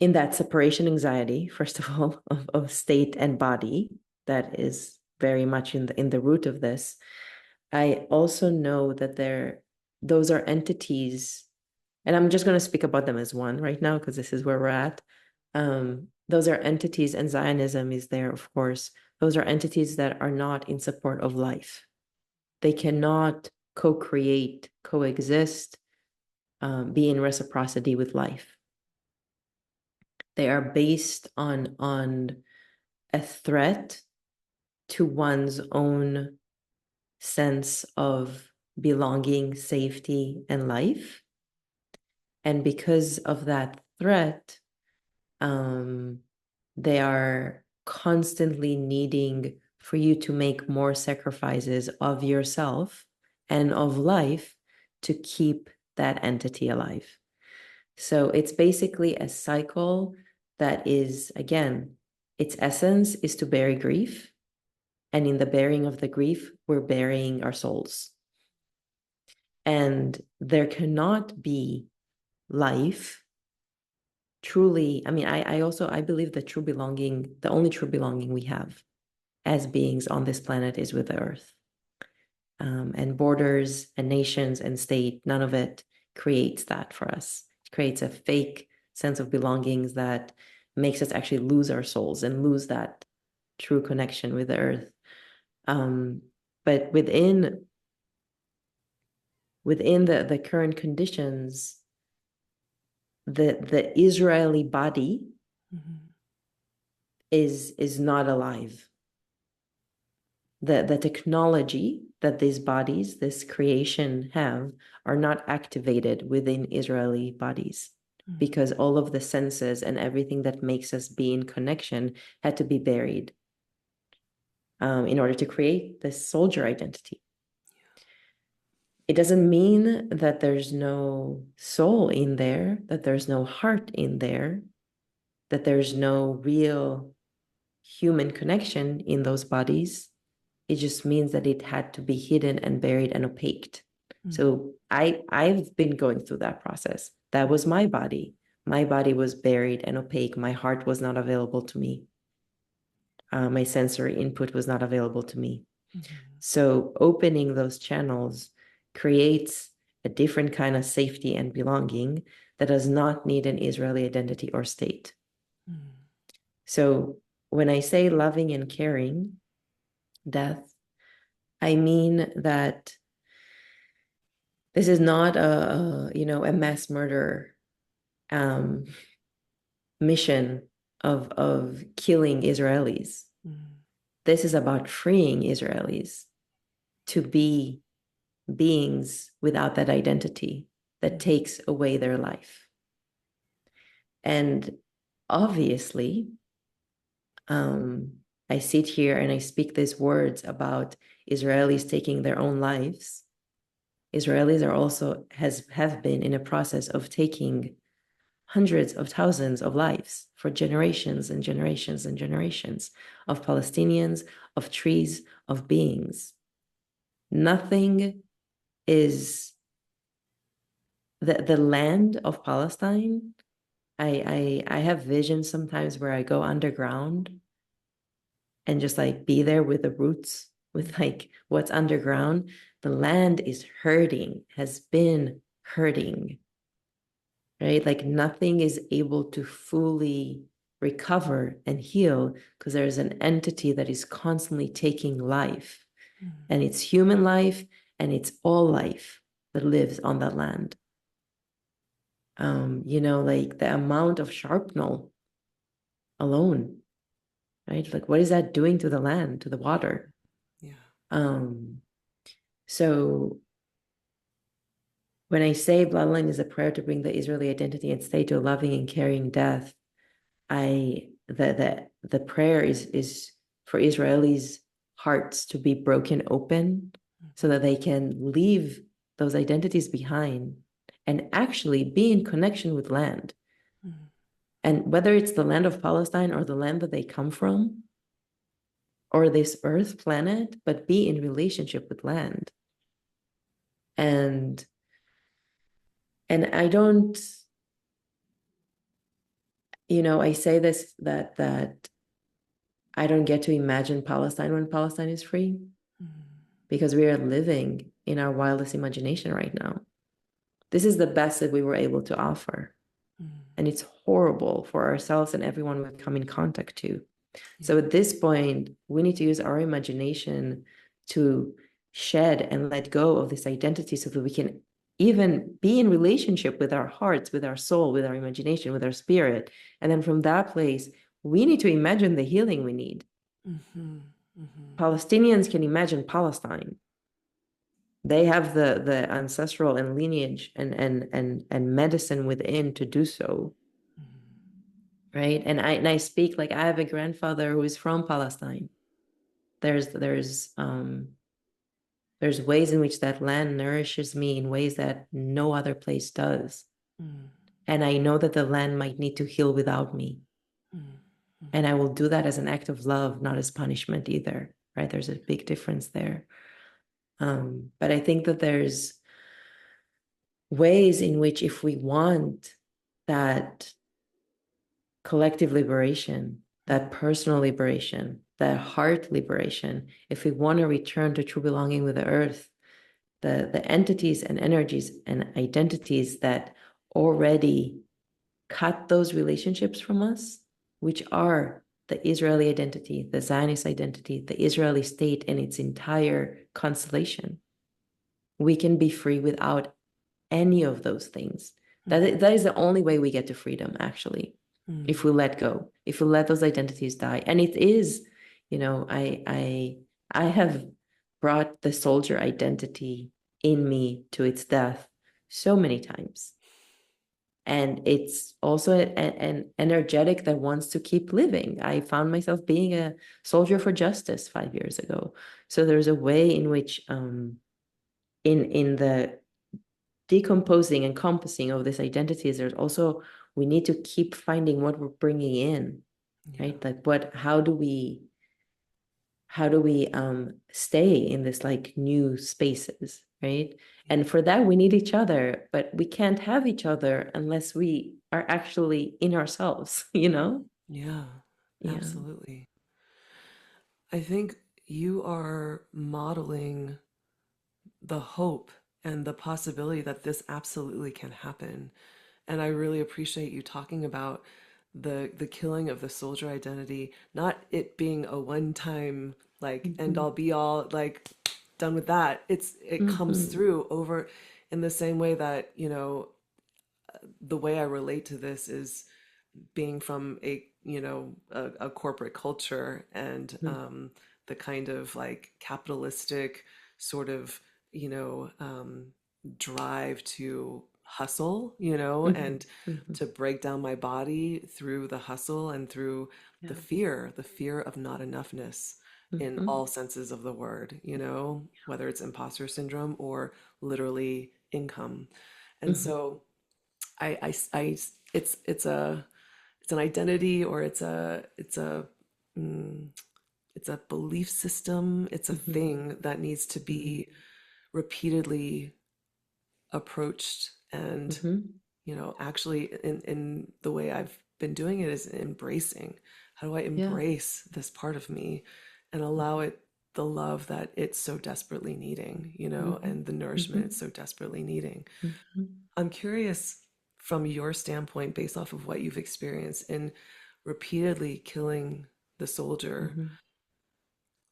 in that separation anxiety, first of all, of state and body, that is very much in the root of this. I also know that those are entities, and I'm just going to speak about them as one right now because this is where we're at. Those are entities, and Zionism is there, of course. Those are entities that are not in support of life. They cannot co-create, coexist, be in reciprocity with life. They are based on a threat to one's own sense of belonging, safety, and life. And because of that threat, um, they are constantly needing for you to make more sacrifices of yourself and of life to keep that entity alive. So it's basically a cycle that is, again, its essence is to bury grief. And in the bearing of the grief, we're burying our souls. And there cannot be life truly. I mean, I believe that true belonging, the only true belonging we have as beings on this planet is with the earth. And borders and nations and state, none of it creates that for us. It creates a fake sense of belongings that makes us actually lose our souls and lose that true connection with the earth. But within the current conditions, the Israeli body Hmm. is not alive. The technology that these bodies, this creation have, are not activated within Israeli bodies Hmm. because all of the senses and everything that makes us be in connection had to be buried in order to create this soldier identity. It doesn't mean that there's no soul in there, that there's no heart in there, that there's no real human connection in those bodies. It just means that it had to be hidden and buried and opaqued. Hmm. So I've been going through that process. That was my body. My body was buried and opaque. My heart was not available to me. my sensory input was not available to me. Mm-hmm. So opening those channels creates a different kind of safety and belonging that does not need an Israeli identity or state. Mm-hmm. So when I say loving and caring death, I mean that this is not a mass murder mission of killing Israelis. Mm-hmm. This is about freeing Israelis to be beings without that identity that takes away their life. And obviously, I sit here and I speak these words about Israelis taking their own lives. Israelis are also have been in a process of taking hundreds of thousands of lives for generations and generations and generations of Palestinians, of trees, of beings. Nothing is the land of Palestine. I have visions sometimes where I go underground and just like be there with the roots, with like what's underground. The land is hurting, has been hurting, right? Like nothing is able to fully recover and heal because there's an entity that is constantly taking life, and it's human life and it's all life that lives on that land. Like the amount of sharpnel alone, right? Like what is that doing to the land, to the water? Yeah. So when I say bloodline is a prayer to bring the Israeli identity and state to a loving and caring death, the prayer is for Israelis' hearts to be broken open so that they can leave those identities behind and actually be in connection with land. Mm-hmm. And whether it's the land of Palestine or the land that they come from, or this earth planet, but be in relationship with land. And I don't, I say this that I don't get to imagine Palestine when Palestine is free, because we are living in our wildest imagination right now. This is the best that we were able to offer. And it's horrible for ourselves and everyone we come in contact to. So at this point, we need to use our imagination to shed and let go of this identity so that we can even be in relationship with our hearts, with our soul, with our imagination, with our spirit. And then from that place, we need to imagine the healing we need. Mm-hmm. Mm-hmm. Palestinians can imagine Palestine. They have the ancestral and lineage and medicine within to do so. Right. And I speak like I have a grandfather who is from Palestine. There's ways in which that land nourishes me in ways that no other place does. And I know that the land might need to heal without me. And I will do that as an act of love, not as punishment either. Right. There's a big difference there. But I think that there's ways in which, if we want that collective liberation, that personal liberation, that heart liberation, if we want to return to true belonging with the earth, the entities and energies and identities that already cut those relationships from us, which are the Israeli identity, the Zionist identity, the Israeli state and its entire constellation, we can be free without any of those things. That is the only way we get to freedom, actually. If we let go, if we let those identities die. And it is, I have brought the soldier identity in me to its death so many times. And it's also an energetic that wants to keep living. I found myself being a soldier for justice 5 years ago. So there's a way in which in the decomposing and compassing of these identities, there's also, we need to keep finding what we're bringing in, right? Like how do we stay in this like new spaces, right? And for that we need each other, but we can't have each other unless we are actually in ourselves. Yeah, Yeah. absolutely. I think you are modeling the hope and the possibility that this absolutely can happen. And I really appreciate you talking about the killing of the soldier identity, not it being a one-time like end Mm-hmm. all be all, like done with that. It comes Mm-hmm. through over in the same way that, the way I relate to this is being from a corporate culture and the kind of like capitalistic sort of you know um, drive to hustle, Mm-hmm. and Mm-hmm. to break down my body through the hustle and through Yeah. the fear of not enoughness in Mm-hmm. all senses of the word, whether it's imposter syndrome or literally income. And Mm-hmm. so I it's an identity, or mm, it's a belief system. It's a Mm-hmm. thing that needs to Mm-hmm. be repeatedly approached. And Mm-hmm. actually, in the way I've been doing it is embracing. How do I Yeah. embrace this part of me and allow it the love that it's so desperately needing, Mm-hmm. and the nourishment Mm-hmm. it's so desperately needing? Mm-hmm. I'm curious from your standpoint, based off of what you've experienced in repeatedly killing the soldier, Mm-hmm.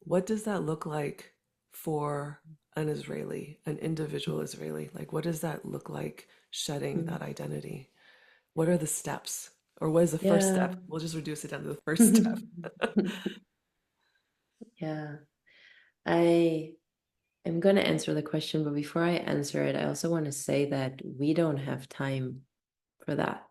what does that look like for an Israeli, an individual Israeli? Like, what does that look like shedding Mm-hmm. that identity? What are the steps? Or what is the first Yeah. step? We'll just reduce it down to the first step. Yeah. I am going to answer the question, but before I answer it, I also want to say that we don't have time for that.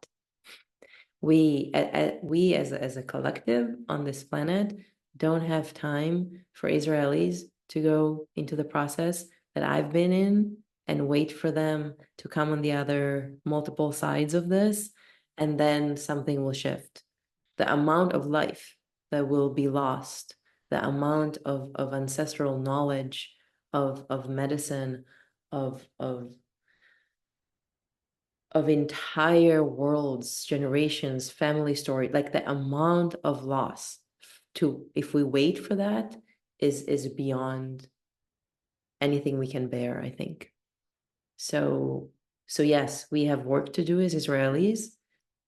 We as a collective on this planet don't have time for Israelis to go into the process that I've been in and wait for them to come on the other multiple sides of this, and then something will shift. The amount of life that will be lost, the amount of ancestral knowledge, of medicine, of entire worlds, generations, family story, like the amount of loss to, if we wait for that, is beyond anything we can bear, I think. So yes, we have work to do as Israelis,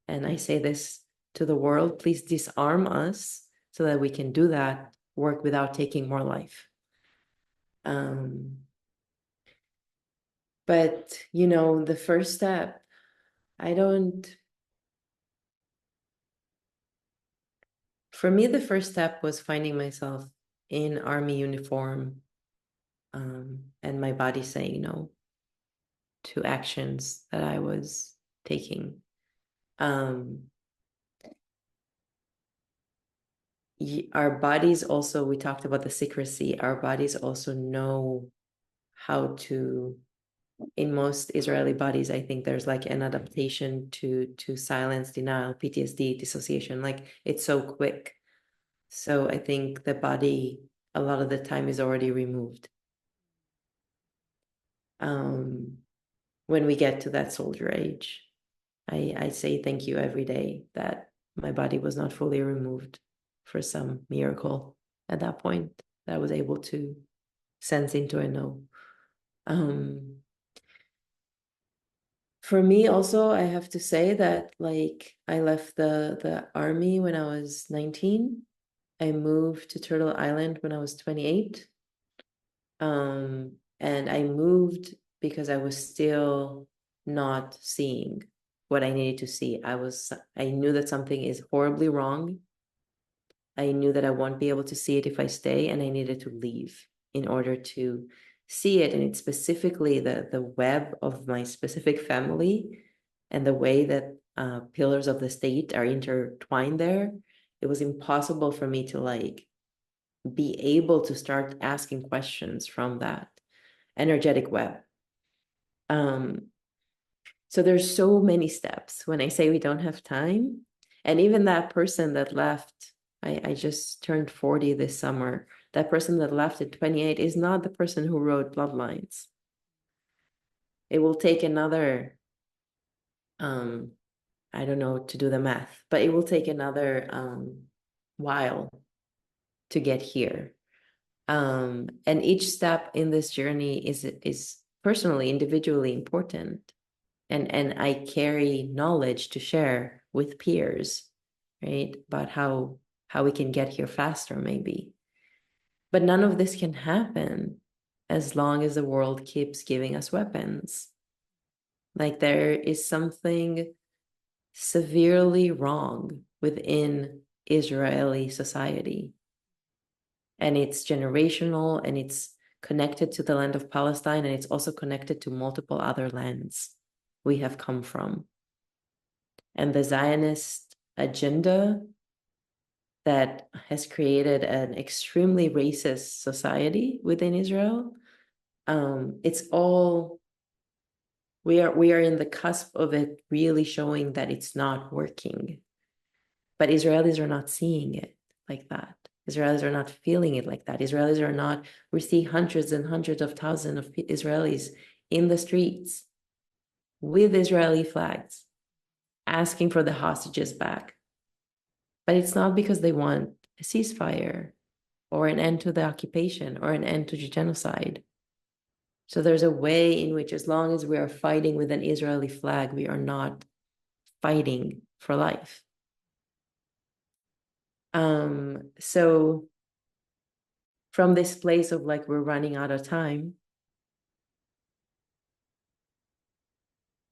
and I say this to the world: please disarm us so that we can do that work without taking more life. um but the first step, I don't for me, the first step was finding myself in army uniform, and my body saying no to actions that I was taking. Um, our bodies also, we talked about the secrecy, our bodies also know how to, in most Israeli bodies, I think there's like an adaptation to silence, denial, PTSD, dissociation. Like, it's so quick. So I think the body, a lot of the time, is already removed. When we get to that soldier age, I say thank you every day that my body was not fully removed for some miracle at that point, that I was able to sense into and know. For me also, I have to say that, like, I left the army when I was 19. I moved to Turtle Island when I was 28. And I moved because I was still not seeing what I needed to see. I knew that something is horribly wrong. I knew that I won't be able to see it if I stay, and I needed to leave in order to see it. And it's specifically the web of my specific family and the way that pillars of the state are intertwined there. It was impossible for me to like be able to start asking questions from that energetic web. Um, so there's so many steps when I say we don't have time. And even that person that left, I just turned 40 this summer. That person that left at 28 is not the person who wrote Bloodlines. It will take another, I don't know to do the math, but it will take another while to get here. And each step in this journey is personally, individually important. And I carry knowledge to share with peers, right? About how we can get here faster, maybe. But none of this can happen as long as the world keeps giving us weapons. Like there is something severely wrong within Israeli society. And it's generational, and it's connected to the land of Palestine, and it's also connected to multiple other lands we have come from. And the Zionist agenda that has created an extremely racist society within Israel, it's all, we are in the cusp of it really showing that it's not working. But Israelis are not seeing it like that. Israelis are not feeling it like that. Israelis are not, we see hundreds and hundreds of thousands of Israelis in the streets with Israeli flags, asking for the hostages back. But it's not because they want a ceasefire or an end to the occupation or an end to genocide. So there's a way in which, as long as we are fighting with an Israeli flag, we are not fighting for life. So from this place of like, we're running out of time,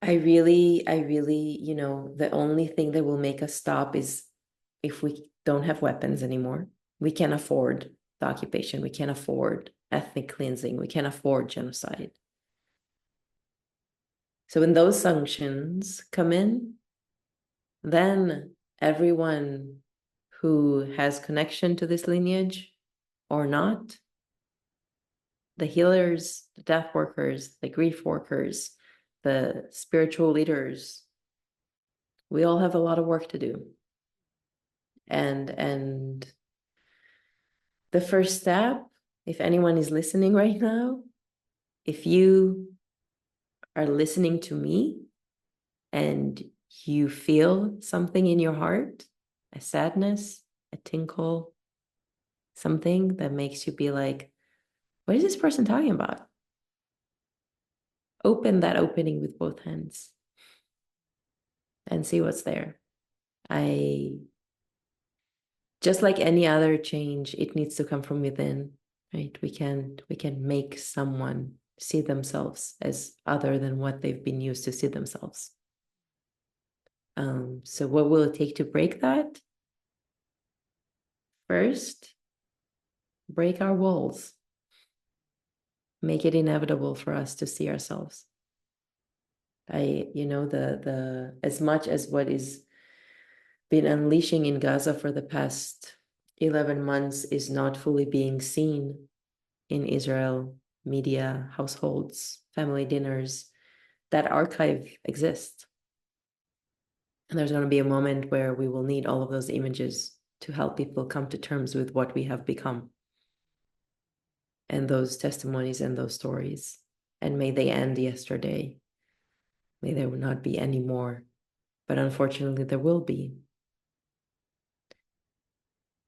I really, the only thing that will make us stop is if we don't have weapons anymore. We can't afford the occupation. We can't afford ethnic cleansing. We can't afford genocide. So when those sanctions come in, then everyone who has connection to this lineage or not, the healers, the death workers, the grief workers, the spiritual leaders, we all have a lot of work to do. And the first step, if anyone is listening right now, if you are listening to me and you feel something in your heart, a sadness, a tinkle, something that makes you be like, what is this person talking about? Open that opening with both hands and see what's there. Just like any other change, it needs to come from within, right? We can make someone see themselves as other than what they've been used to see themselves. So what will it take to break that? First, break our walls. Make it inevitable for us to see ourselves. The as much as what is been unleashing in Gaza for the past 11 months is not fully being seen in Israel media, households, family dinners, that archive exists. And there's going to be a moment where we will need all of those images to help people come to terms with what we have become. And those testimonies and those stories. And may they end yesterday. May there not be any more. But unfortunately, there will be.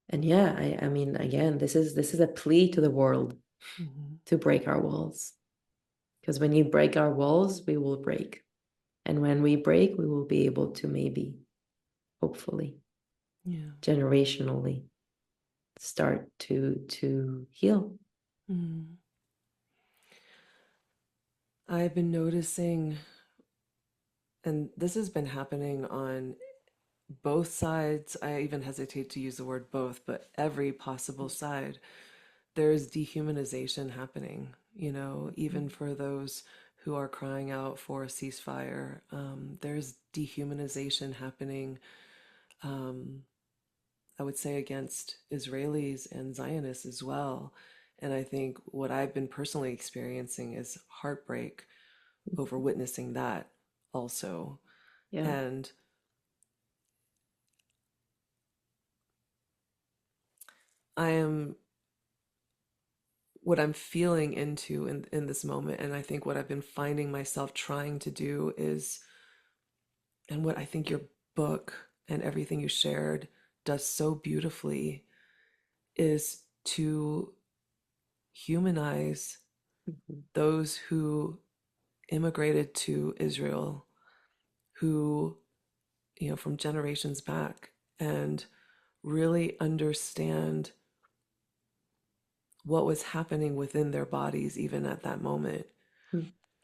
And yeah, I mean, again, this is a plea to the world to break our walls. Because when you break our walls, we will break. And when we break, we will be able to maybe, hopefully, generationally start to heal. I've been noticing, and this has been happening on both sides. I even hesitate to use the word both, but every possible side. There's dehumanization happening, even for those who are crying out for a ceasefire. There's dehumanization happening, I would say, against Israelis and Zionists as well. And I think what I've been personally experiencing is heartbreak over witnessing that also. Yeah. And I am what I'm feeling into in this moment. And I think what I've been finding myself trying to do is, and what I think your book and everything you shared does so beautifully, is to humanize those who immigrated to Israel, who, from generations back, and really understand what was happening within their bodies, even at that moment.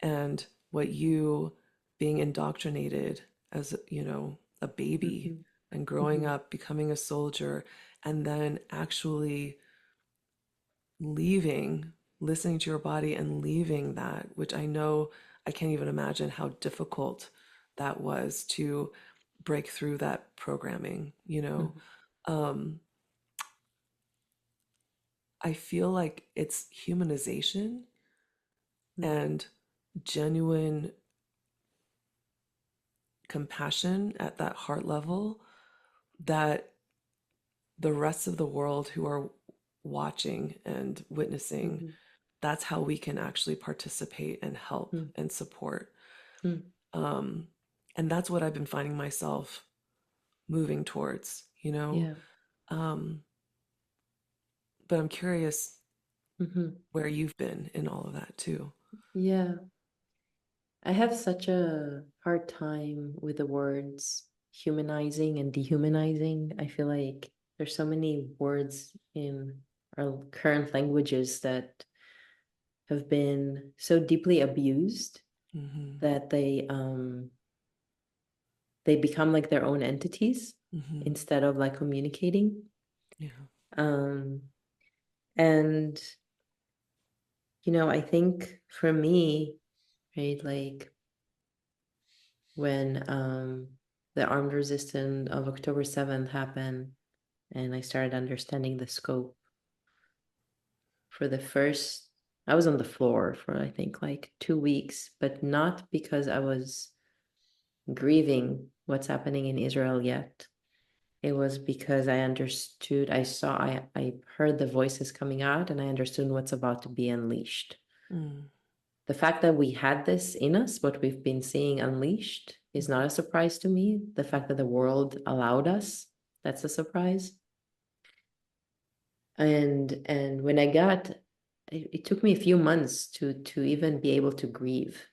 And what you being indoctrinated as, a baby and growing up, becoming a soldier, and then actually leaving, listening to your body and leaving that, which I know I can't even imagine how difficult that was to break through that programming, I feel like it's humanization and genuine compassion at that heart level that the rest of the world who are watching and witnessing, that's how we can actually participate and help and support. And that's what I've been finding myself moving towards, Yeah. But I'm curious where you've been in all of that too. Yeah. I have such a hard time with the words humanizing and dehumanizing. I feel like there's so many words in our current languages that have been so deeply abused that they become like their own entities instead of like communicating. Yeah. And I think for me, right, like when the armed resistance of October 7th happened and I started understanding the scope for the first, I was on the floor for I think like 2 weeks, but not because I was grieving what's happening in Israel yet. It was because I understood, I heard the voices coming out and I understood what's about to be unleashed. The fact that we had this in us, what we've been seeing unleashed, is not a surprise to me. The fact that the world allowed us, that's a surprise. And when I got, it took me a few months to even be able to grieve.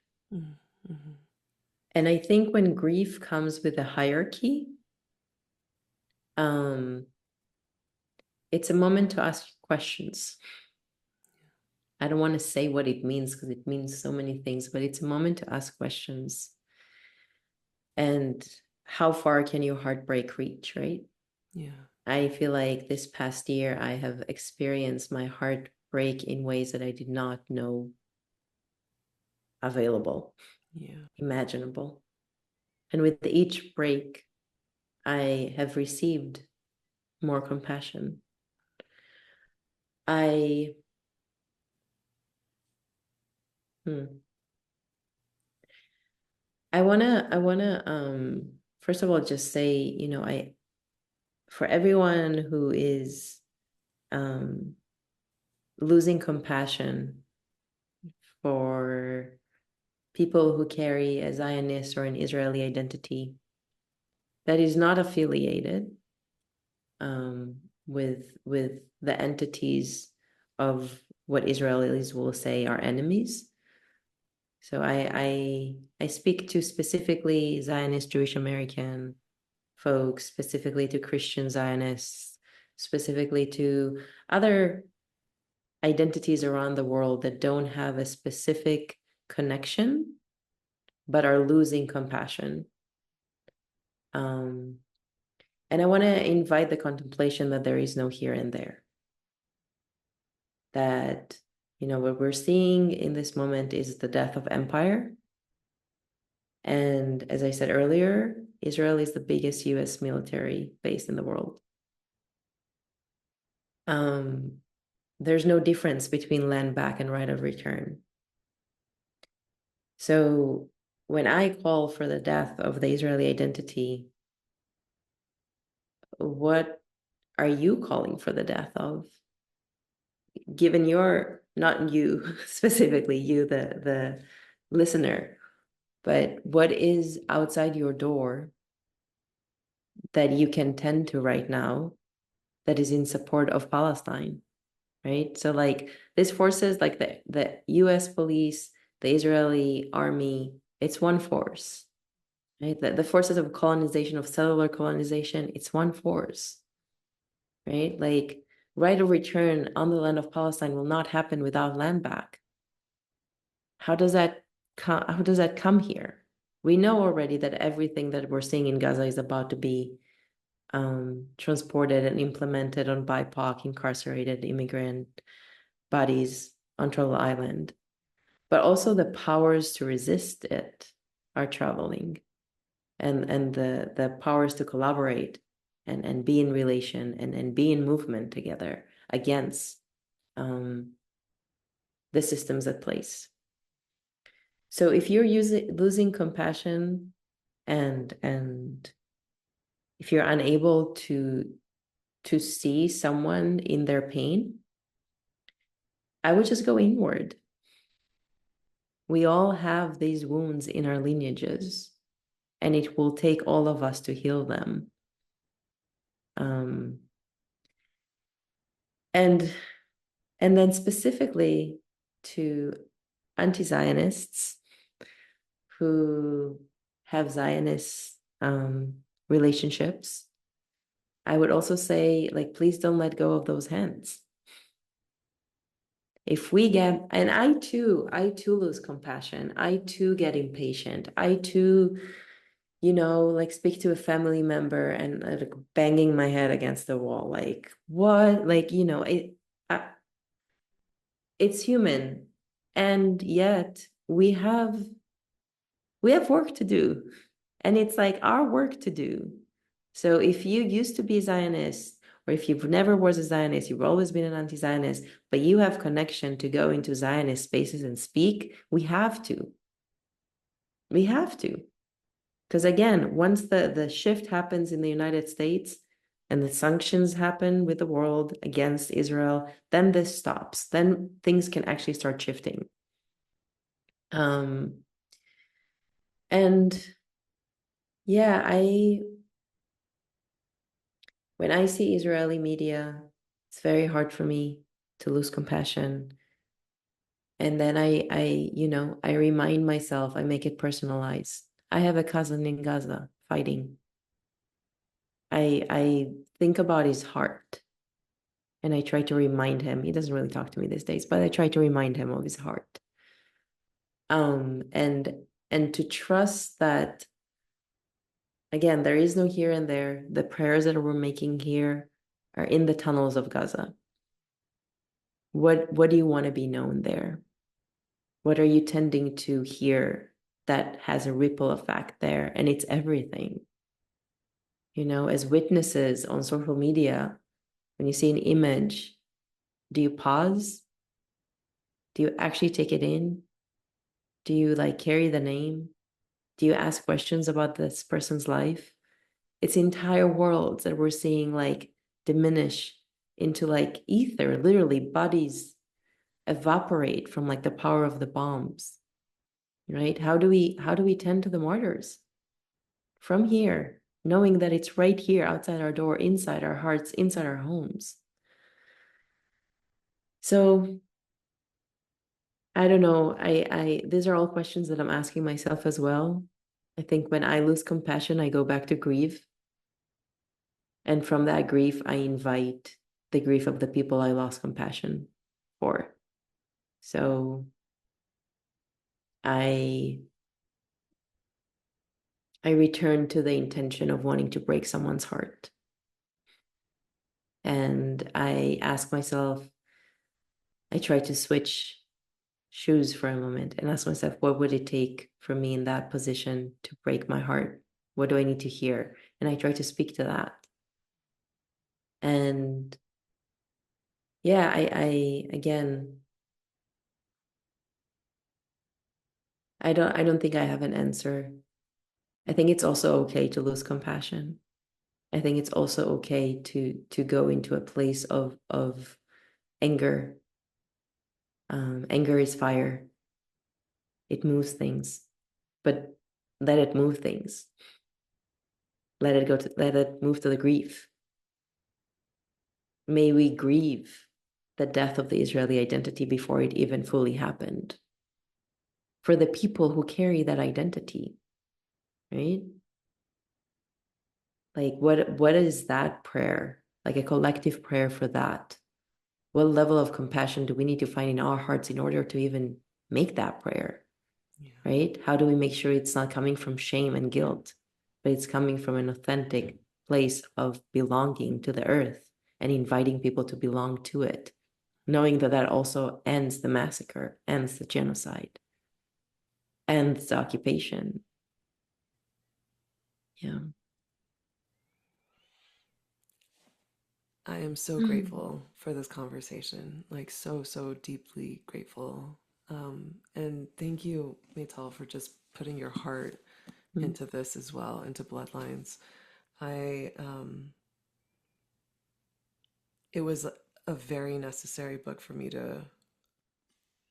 And I think when grief comes with a hierarchy, it's a moment to ask questions. I don't want to say what it means because it means so many things, but it's a moment to ask questions. And how far can your heartbreak reach, right? Yeah. I feel like this past year I have experienced my heart break in ways that I did not know available, imaginable. And with each break, I have received more compassion. I wanna first of all just say, for everyone who is losing compassion for people who carry a Zionist or an Israeli identity that is not affiliated with the entities of what Israelis will say are enemies. So I speak to specifically Zionist Jewish American folks, specifically to Christian Zionists, specifically to other identities around the world that don't have a specific connection but are losing compassion. And I want to invite the contemplation that there is no here and there. That, what we're seeing in this moment is the death of empire. And as I said earlier, Israel is the biggest US military base in the world. There's no difference between land back and right of return. So when I call for the death of the Israeli identity, what are you calling for the death of? Given your, not you specifically, you, the listener, but what is outside your door that you can tend to right now that is in support of Palestine? right? So like these forces, like the US police, the Israeli army, it's one force, right? The forces of colonization, of cellular colonization, it's one force, right? Like right of return on the land of Palestine will not happen without land back. How does that come here? We know already that everything that we're seeing in Gaza is about to be transported and implemented on BIPOC incarcerated immigrant bodies on Turtle Island, but also the powers to resist it are traveling, and the powers to collaborate and be in relation and be in movement together against the systems at place. So if you're losing compassion and if you're unable to see someone in their pain, I would just go inward. We all have these wounds in our lineages, and it will take all of us to heal them. And then specifically to anti-Zionists who have Zionist relationships, I would also say, like, please don't let go of those hands. If we get, and I too lose compassion. I too get impatient. I too, like speak to a family member and like banging my head against the wall. Like, what? Like, it's human. And yet we have work to do. And it's like our work to do. So if you used to be Zionist, or if you've never was a Zionist, you've always been an anti-Zionist, but you have connection to go into Zionist spaces and speak, we have to. We have to. Because again, once the shift happens in the United States and the sanctions happen with the world against Israel, then this stops. Then things can actually start shifting. And yeah, when I see Israeli media, it's very hard for me to lose compassion. And then I remind myself, I make it personalized. I have a cousin in Gaza fighting. I think about his heart, and I try to remind him. He doesn't really talk to me these days, but I try to remind him of his heart. And to trust that, again, there is no here and there. The prayers that we're making here are in the tunnels of Gaza. What do you want to be known there? What are you tending to hear that has a ripple effect there? And it's everything. As witnesses on social media, when you see an image, do you pause? Do you actually take it in? Do you like carry the name? Do you ask questions about this person's life? It's entire worlds that we're seeing like diminish into like ether, literally bodies evaporate from like the power of the bombs, right? How do we tend to the martyrs? From here, knowing that it's right here outside our door, inside our hearts, inside our homes. So I don't know. These are all questions that I'm asking myself as well. I think when I lose compassion, I go back to grief. And from that grief, I invite the grief of the people I lost compassion for. So I return to the intention of wanting to break someone's heart. And I ask myself, I try to switch shoes for a moment and ask myself, what would it take for me in that position to break my heart? What do I need to hear? And I try to speak to that. And yeah, I again, I don't think I have an answer. I think it's also okay to lose compassion. I think it's also okay to go into a place of anger. Anger is fire. It moves things, but let it move things. Let it move to the grief. May we grieve the death of the Israeli identity before it even fully happened. For the people who carry that identity, right? Like what is that prayer? Like a collective prayer for that. What level of compassion do we need to find in our hearts in order to even make that prayer? Yeah. Right? How do we make sure it's not coming from shame and guilt, but it's coming from an authentic place of belonging to the earth and inviting people to belong to it, knowing that that also ends the massacre, ends the genocide, ends the occupation. Yeah. I am so grateful for this conversation, like so deeply grateful. And thank you, meital, for just putting your heart into this as well, into Bloodlines. I It was a very necessary book for me to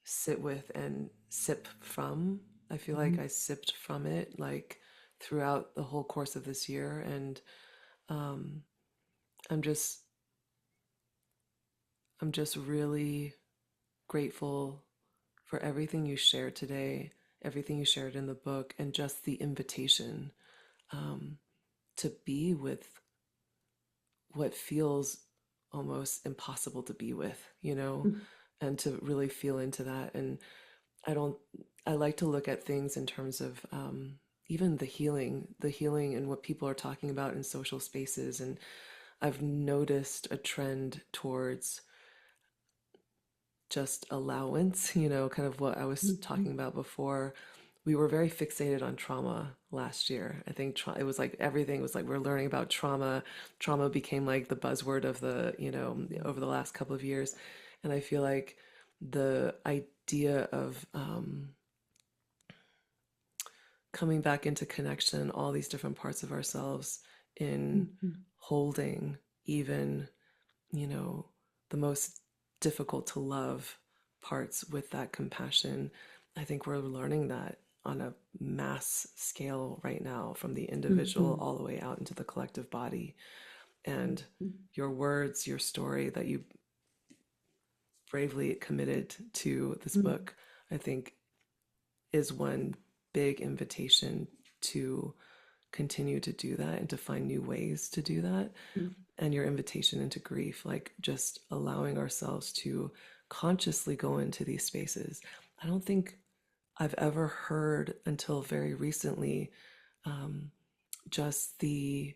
sit with and sip from. I feel like I sipped from it like throughout the whole course of this year, and um, I'm just I'm just really grateful for everything you shared today, everything you shared in the book, and just the invitation um, to be with what feels almost impossible to be with, and to really feel into that. And I don't, I like to look at things in terms of even the healing and what people are talking about in social spaces. And I've noticed a trend towards just allowance, kind of what I was talking about before. We were very fixated on trauma last year. I think it was like everything was like we're learning about trauma. Trauma became like the buzzword of over the last couple of years. And I feel like the idea of coming back into connection, all these different parts of ourselves in holding even, you know, the most difficult to love parts with that compassion. I think we're learning that on a mass scale right now, from the individual all the way out into the collective body. And your words, your story that you bravely committed to this book, I think is one big invitation to continue to do that and to find new ways to do that. And your invitation into grief, like just allowing ourselves to consciously go into these spaces. I don't think I've ever heard until very recently just the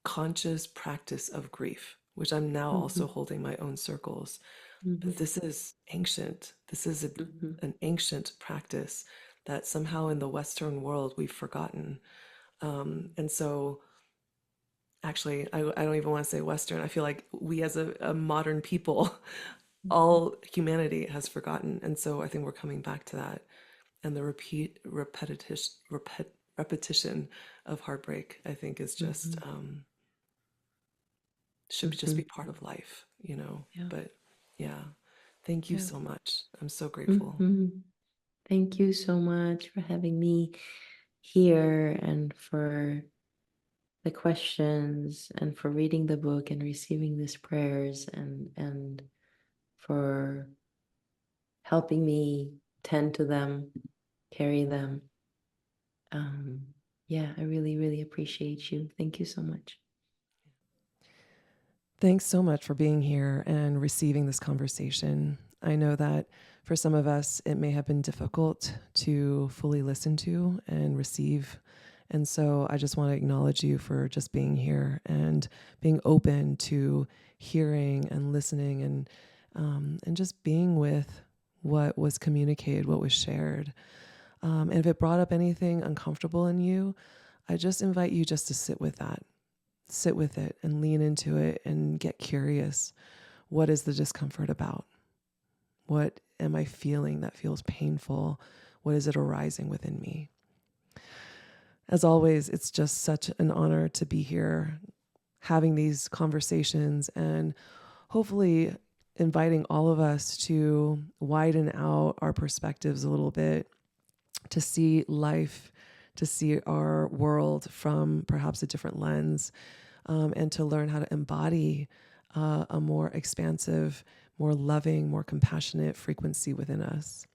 conscious practice of grief, which I'm now also holding my own circles. But this is ancient. This is an ancient practice that somehow in the Western world we've forgotten. And so, actually, I don't even want to say Western. I feel like we as a modern people, all humanity has forgotten. And so I think we're coming back to that. And the repetition of heartbreak, I think, is just should just be part of life, Yeah. But yeah, thank you Yeah. so much. I'm so grateful. Thank you so much for having me here and for the questions and for reading the book and receiving these prayers and for helping me tend to them, carry them. Yeah, I really, really appreciate you. Thank you so much. Thanks so much for being here and receiving this conversation. I know that for some of us, it may have been difficult to fully listen to and receive. And so I just want to acknowledge you for just being here and being open to hearing and listening and just being with what was communicated, what was shared. And if it brought up anything uncomfortable in you, I just invite you just to sit with that. Sit with it and lean into it and get curious. What is the discomfort about? What am I feeling that feels painful? What is it arising within me? As always, it's just such an honor to be here having these conversations and hopefully inviting all of us to widen out our perspectives a little bit, to see life, to see our world from perhaps a different lens, and to learn how to embody a more expansive, more loving, more compassionate frequency within us.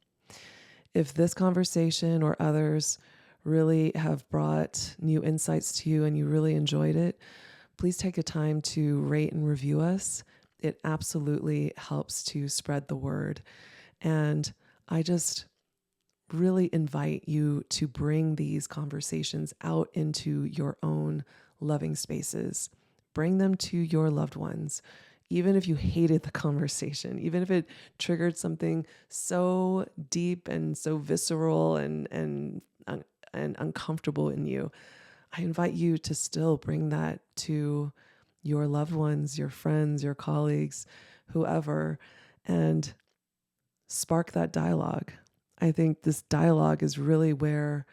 If this conversation or others really have brought new insights to you and you really enjoyed it, please take a time to rate and review us. It absolutely helps to spread the word. And I just really invite you to bring these conversations out into your own loving spaces. Bring them to your loved ones. Even if you hated the conversation, even if it triggered something so deep and so visceral and uncomfortable in you, I invite you to still bring that to your loved ones, your friends, your colleagues, whoever, and spark that dialogue. I think this dialogue is really where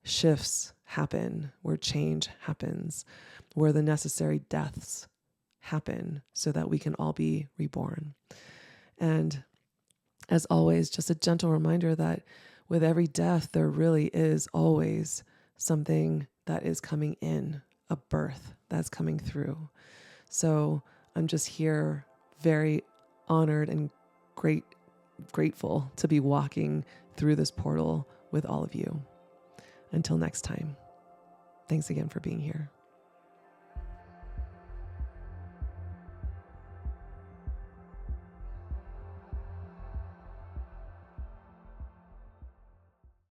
shifts happen, where change happens, where the necessary deaths happen so that we can all be reborn. And as always, just a gentle reminder that with every death, there really is always something that is coming in, a birth that's coming through. So I'm just here very honored and grateful to be walking through this portal with all of you. Until next time, thanks again for being here.